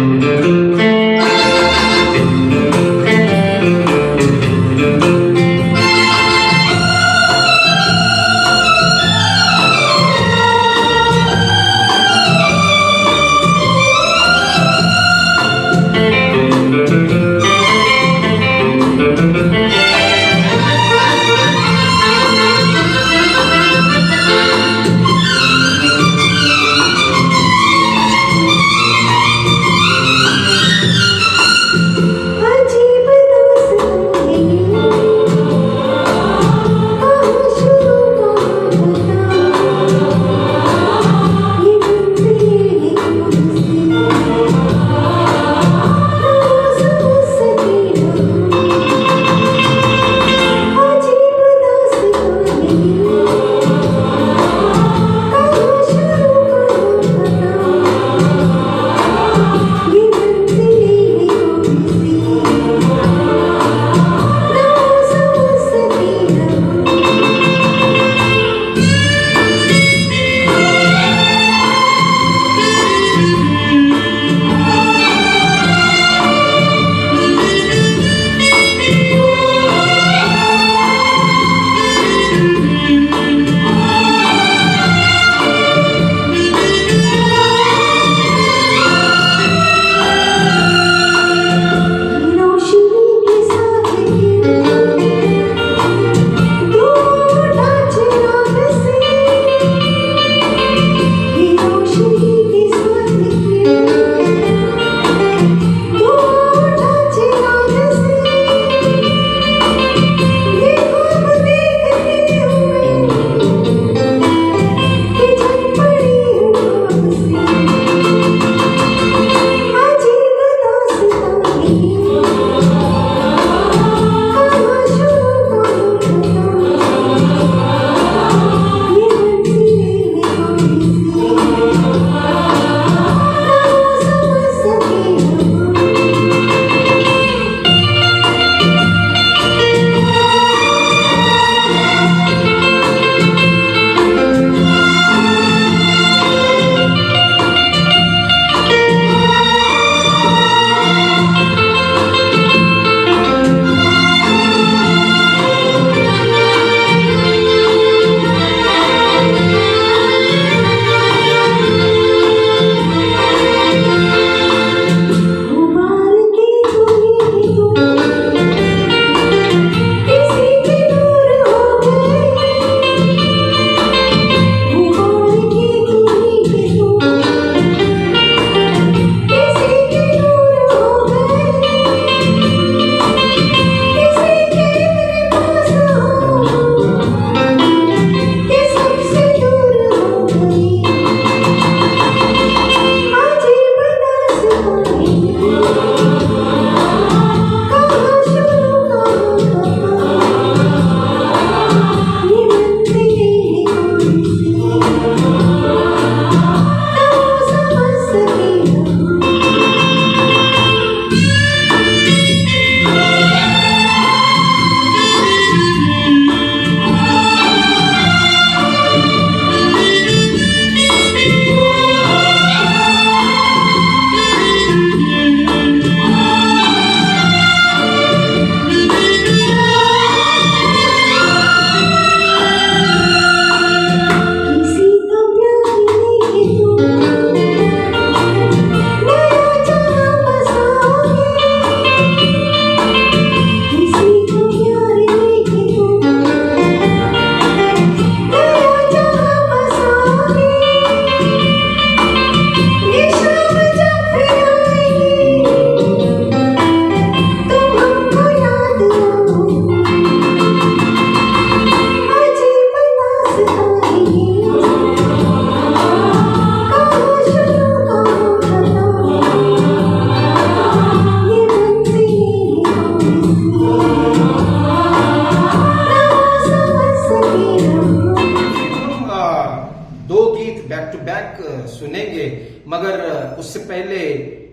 मगर उससे पहले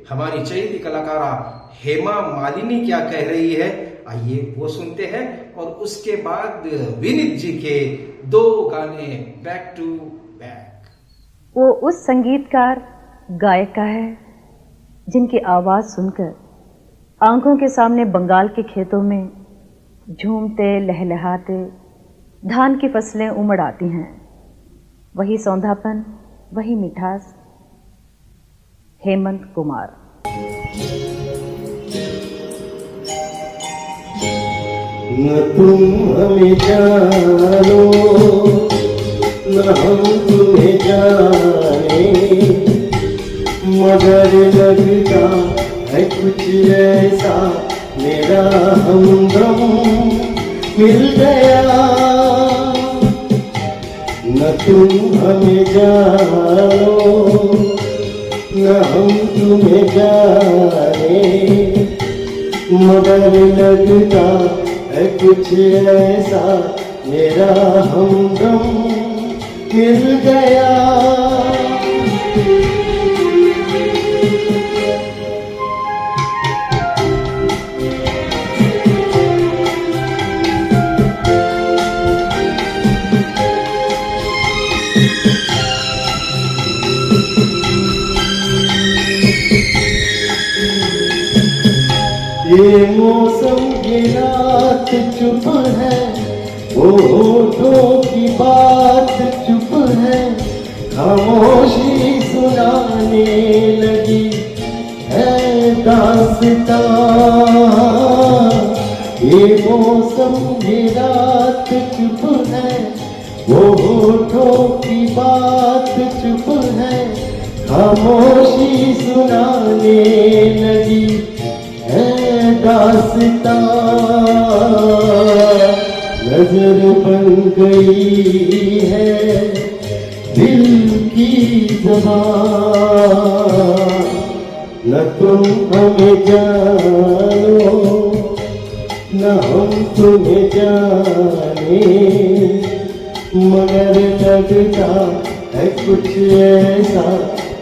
हमारी चहेती कलाकारा हेमा मालिनी क्या कह रही है, आइए वो सुनते हैं और उसके बाद विनीत जी के 2 गाने बैक टू बैक। वो उस संगीतकार गायक का है जिनकी आवाज़ सुनकर आंखों के सामने बंगाल के खेतों में झूमते लहलहाते धान की फसलें उमड़ आती हैं। वही सौंधापन, वही मिठास, हेमंत कुमार। न तुम हमें जानो न हम तुम्हें जाने, मगर लगता है कुछ ऐसा मेरा हमदम मिल गया। न तुम हमें जानो न हम तुम्हें जाने, मगर लगता है कुछ ऐसा मेरा हमदम मिल गया। ये मौसम ये रात चुप है, वो होठों की बात चुप है, खामोशी सुनाने लगी है दास्तां। ये मौसम ये रात चुप है, वो होठों की बात चुप है, खामोशी सुनाने लगी दास्तां। नजर बन गई है दिल की ज़बान, न तुम हमें जानो न हम तुम्हें जाने, मगर लगता है कुछ ऐसा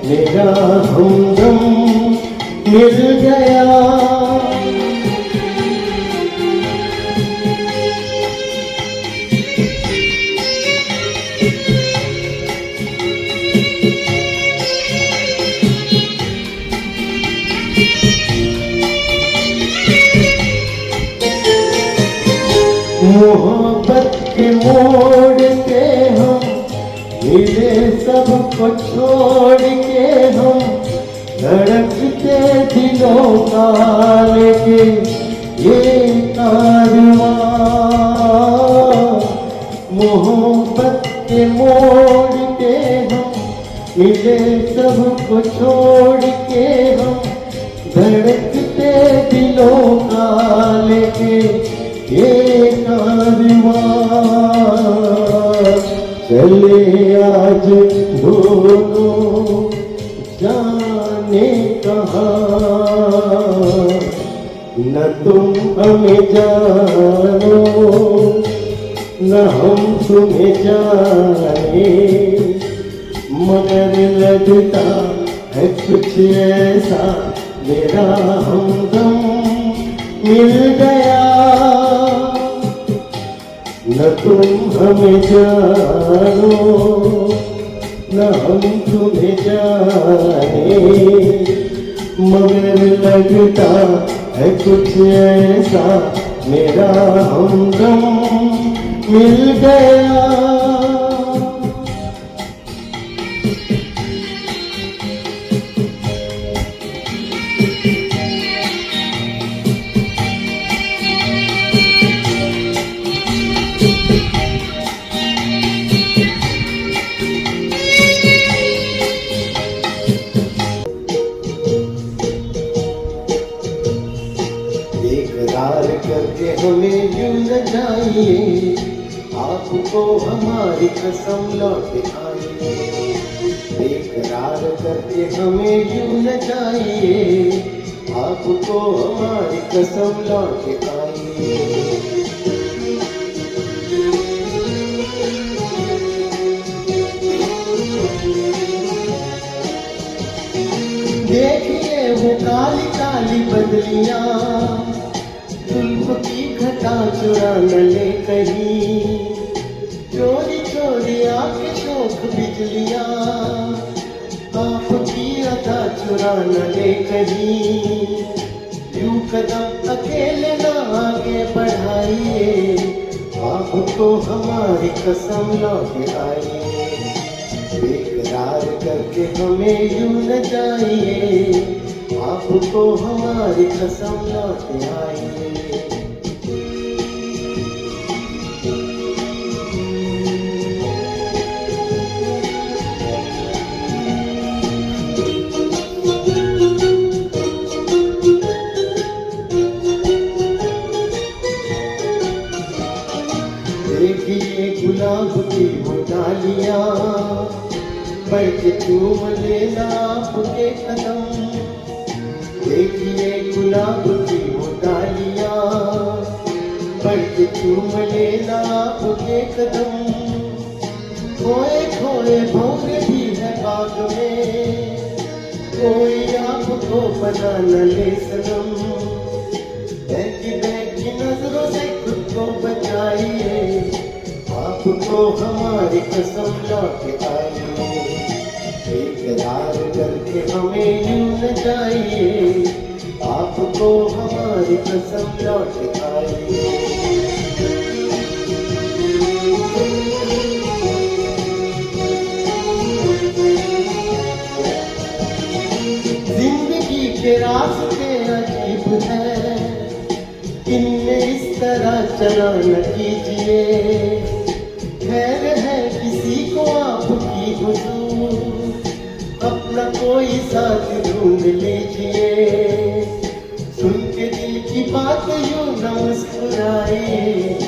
मेरा हमदम मिल गया। मोहब्बत के मोड़ के हम मिले, सबको छोड़ के हम धड़कते दिलों का लेके ये कारवां। मोहब्बत के मोड़ के हम मिले, सबको छोड़ के हम धड़कते दिलों का लेके ये कारवां। चले आज दोनों जाने कहाँ, न तुम हमें जानो न हम तुम्हें जाने, मगर लगता है कुछ ऐसा मेरा हमदम मिल गया। न तुम हमें जानो न हम तुम्हें जाने, मगर लगता है कुछ ऐसा मेरा हमदम मिल गया। इकरार करके हमें यूं न जाइए, आपको हमारी कसम लौट आइए। इकरार करके हमें यूं न जाइए, आपको हमारी कसम लौट आइए। देखिए वो काली काली बदलियां, जुल्फ की घटा चुरा न ले कहीं, चोरी चोरी आके शोक बिजलियां, आपकी अदा चुरा न ले कहीं। यूं कदम अकेले ना आगे बढ़ाइए, आपको हमारी कसम लौट आइए, बेकरार करके हमें यूं न जाइए, आपको हमारी कसम लौट आइए। देखिए गुलाब की वो डालियां, बढ़ के चूम लेना आपके कदम। देखिए गुलाब की वो डालियां, बढ़ के चूम लेना आपके कदम। खोए खोए भौर भी है बाग में, कोई आपको बना न ले सनम। बहकी बहकी नजरों से खुद को बचाइए, आपको हमारी कसम लौट आइए, बेकरार करके हमें यूं न जाइए, आपको हमारी कसम लौट आइए। जिंदगी के रास्ते अजीब है, इनमें इस तरह चला न कीजिए, खैर है किसी को आपकी हुजूर, अपना कोई साथ ढूंढ लीजिए। सुन के दिल की बात यूं न मुस्कुराइए,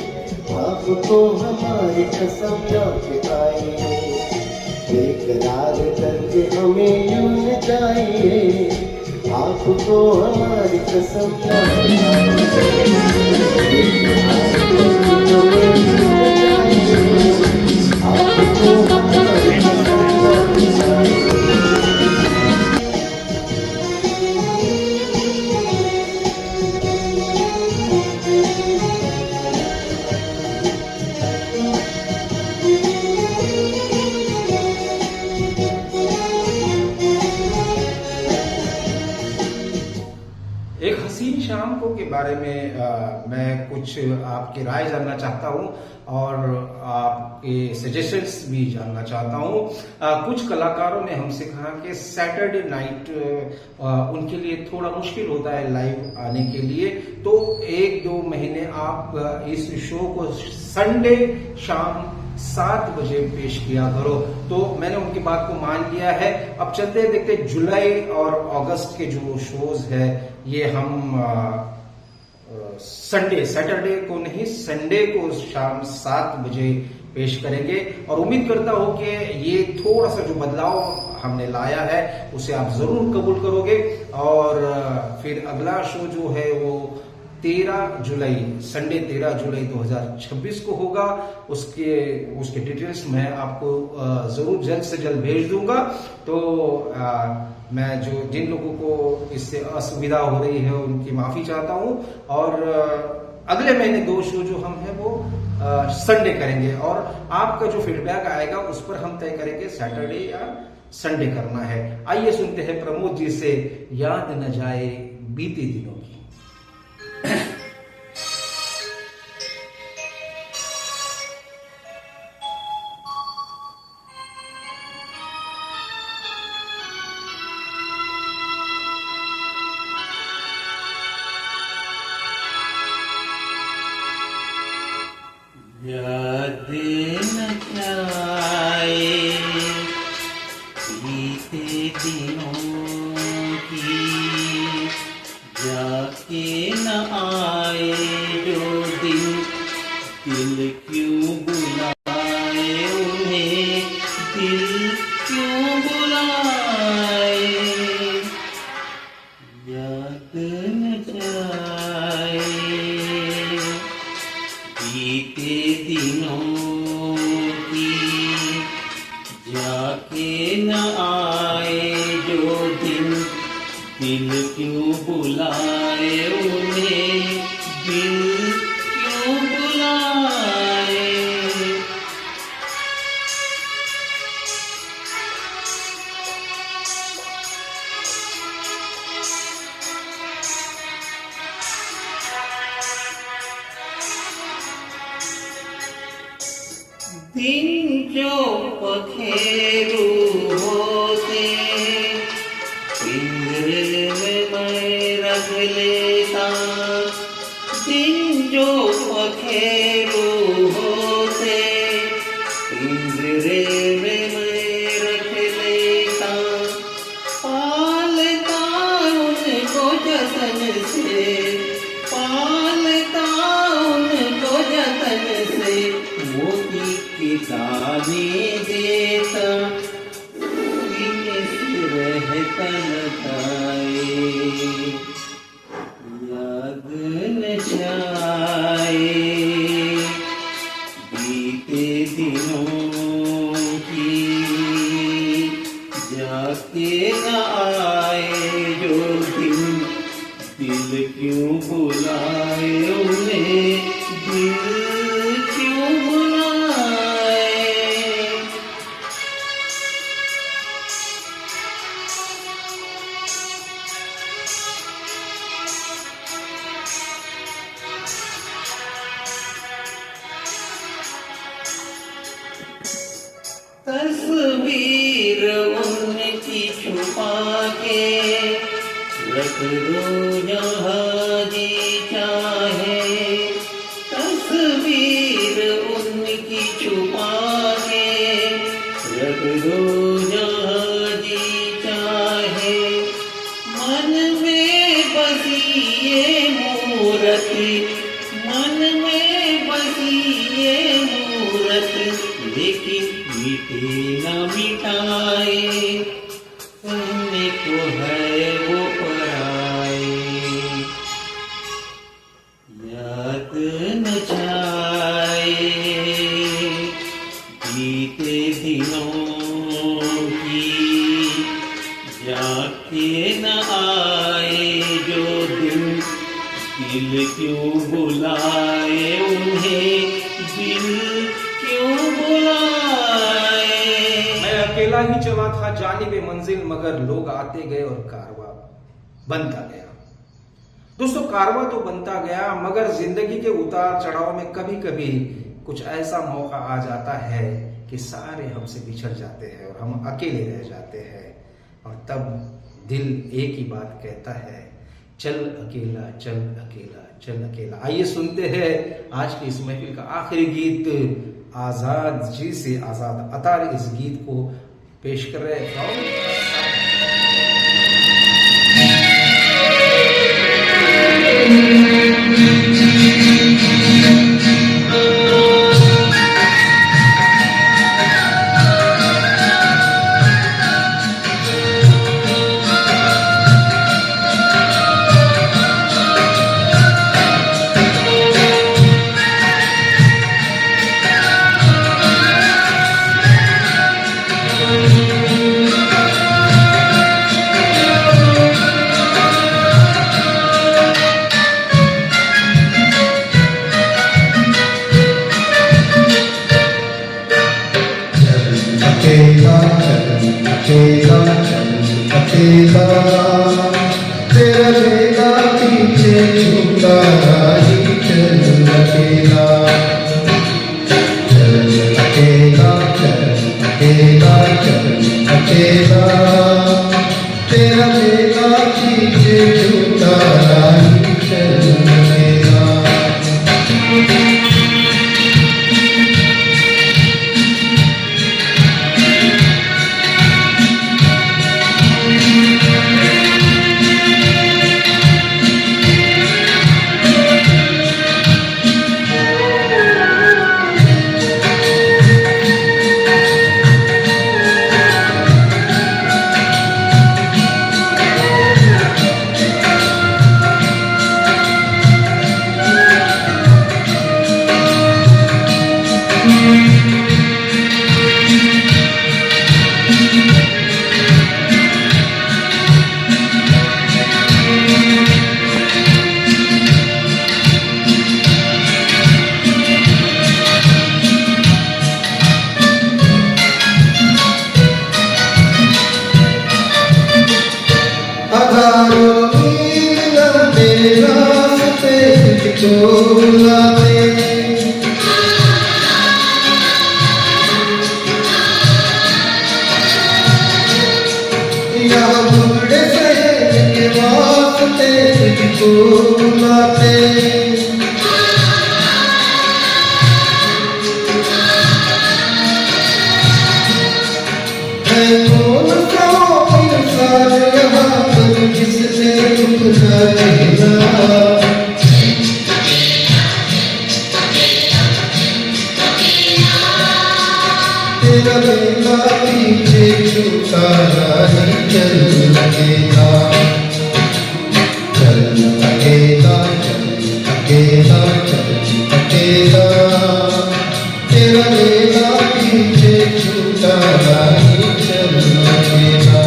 आपको हमारी कसम लौट आइए, बेकरार करके हमें यूं न जाइए, आपको हमारी कसम लौट आइए। एक हसीन शाम को के बारे में मैं कुछ आपकी राय जानना चाहता हूं और आपके सजेशंस भी जानना चाहता हूं। कुछ कलाकारों ने हमसे कहा कि सैटरडे नाइट उनके लिए थोड़ा मुश्किल होता है लाइव आने के लिए, तो 1-2 महीने आप इस शो को संडे शाम 7 बजे पेश किया करो। तो मैंने उनकी बात को मान लिया है। अब चलते हैं, देखते जुलाई और अगस्त के जो शोज है ये हम सैटरडे को नहीं, संडे को शाम 7 बजे पेश करेंगे और उम्मीद करता हूं कि ये थोड़ा सा जो बदलाव हमने लाया है उसे आप जरूर कबूल करोगे। और फिर अगला शो जो है वो 13 जुलाई, संडे 13 जुलाई 2026 को होगा। उसके डिटेल्स मैं आपको जरूर जल्द से जल्द भेज दूंगा। तो मैं जिन लोगों को इससे असुविधा हो रही है उनकी माफी चाहता हूं। और अगले महीने 2 शो जो हम हैं वो संडे करेंगे और आपका जो फीडबैक आएगा उस पर हम तय करेंगे सैटरडे या संडे करना है। आइए सुनते हैं प्रमोद जी से याद न जाए बीते दिनों की। याद न जाए बीते दिनों की, जाके न आए जो दिन, दिल क्यों बुलाए उन्हें, दिल क्यों बुलाए। याद न जाए बीते दिनों की, जाके न आए जो जो पखेरू होते पिंजरे में मैं रख लेता, दिन जो पखेरू होते पिंजरे में मैं रख लेता, पालता उनको जतन से, पालता उनको जतन से, मोती के दाने देता, सीने से रहता न पाए, याद न जाए बीते दिनों की, जाके न आए जो दिन, दिल क्यों बुलाए उन्हें, दिल क्यों बुलाए। तस्वीर उनकी छुपा के रख दो जहाँ जी चाहे, तस्वीर उनकी छुपा के रख दो जहाँ जी चाहे, मन में बसी ये मूरत, मन में बसी ये मूरत, लेकिन मिटे न मिटाए, सुनने को है वो पराए, याद न जाए बीते दिनों की, जाके न आए जो दिन, दिल क्यों बुलाए उन्हें, दिल क्यों बुलाए। मैं अकेला ही चला था जानिबे मंजिल, मगर लोग आते गए और कारवां बनता गया। दोस्तों, कारवां तो बनता गया, मगर जिंदगी के उतार चढ़ाव में कभी कभी कुछ ऐसा मौका आ जाता है कि सारे हमसे बिछड़ जाते हैं और हम अकेले रह जाते हैं, और तब दिल एक ही बात कहता है, चल अकेला चल अकेला चल अकेला। आइए सुनते हैं आज की इस महफिल का आखिरी गीत, आजाद जी से आजाद अतार इस गीत को पेश कर रहे हैं। अकेला तेरा बेला पीछे छूटा ही चल अकेला, चल अकेला चल अकेला चल अकेला, तेरा बेला पीछे छूटा ही चल अकेला। यहाँ बुगड़े शहर के वास्ते तुझको बुलाते है कौन सा इंसान यहाँ पर जिसने दुख न झेला तेरा मेला पीछे छूटा नहीं चल लगेगा चल अकेला चल अकेला चल अकेला तेरा मेला पीछे छूटा नहीं चल लगेगा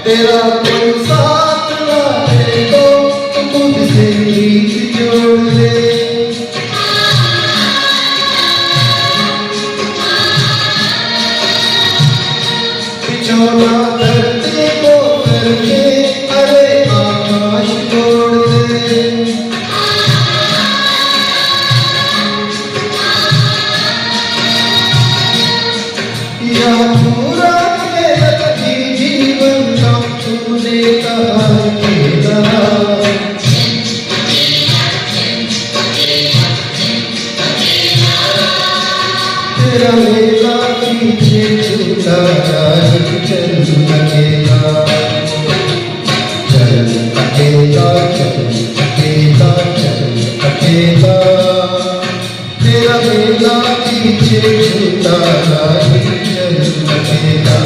तेरा कोई साथ ना दे तो मुझसे नीत जोड़ ले बिछौना धरती को करके अरे आकाश छोड़ दे यह पूरा जीवन का तूने कहा खेला तेरा मेला पीछे छूटा नहीं चल अकेला चल अकेला चल अकेला चल अकेला तेरा मेला पीछे छूटा नहीं चल अकेला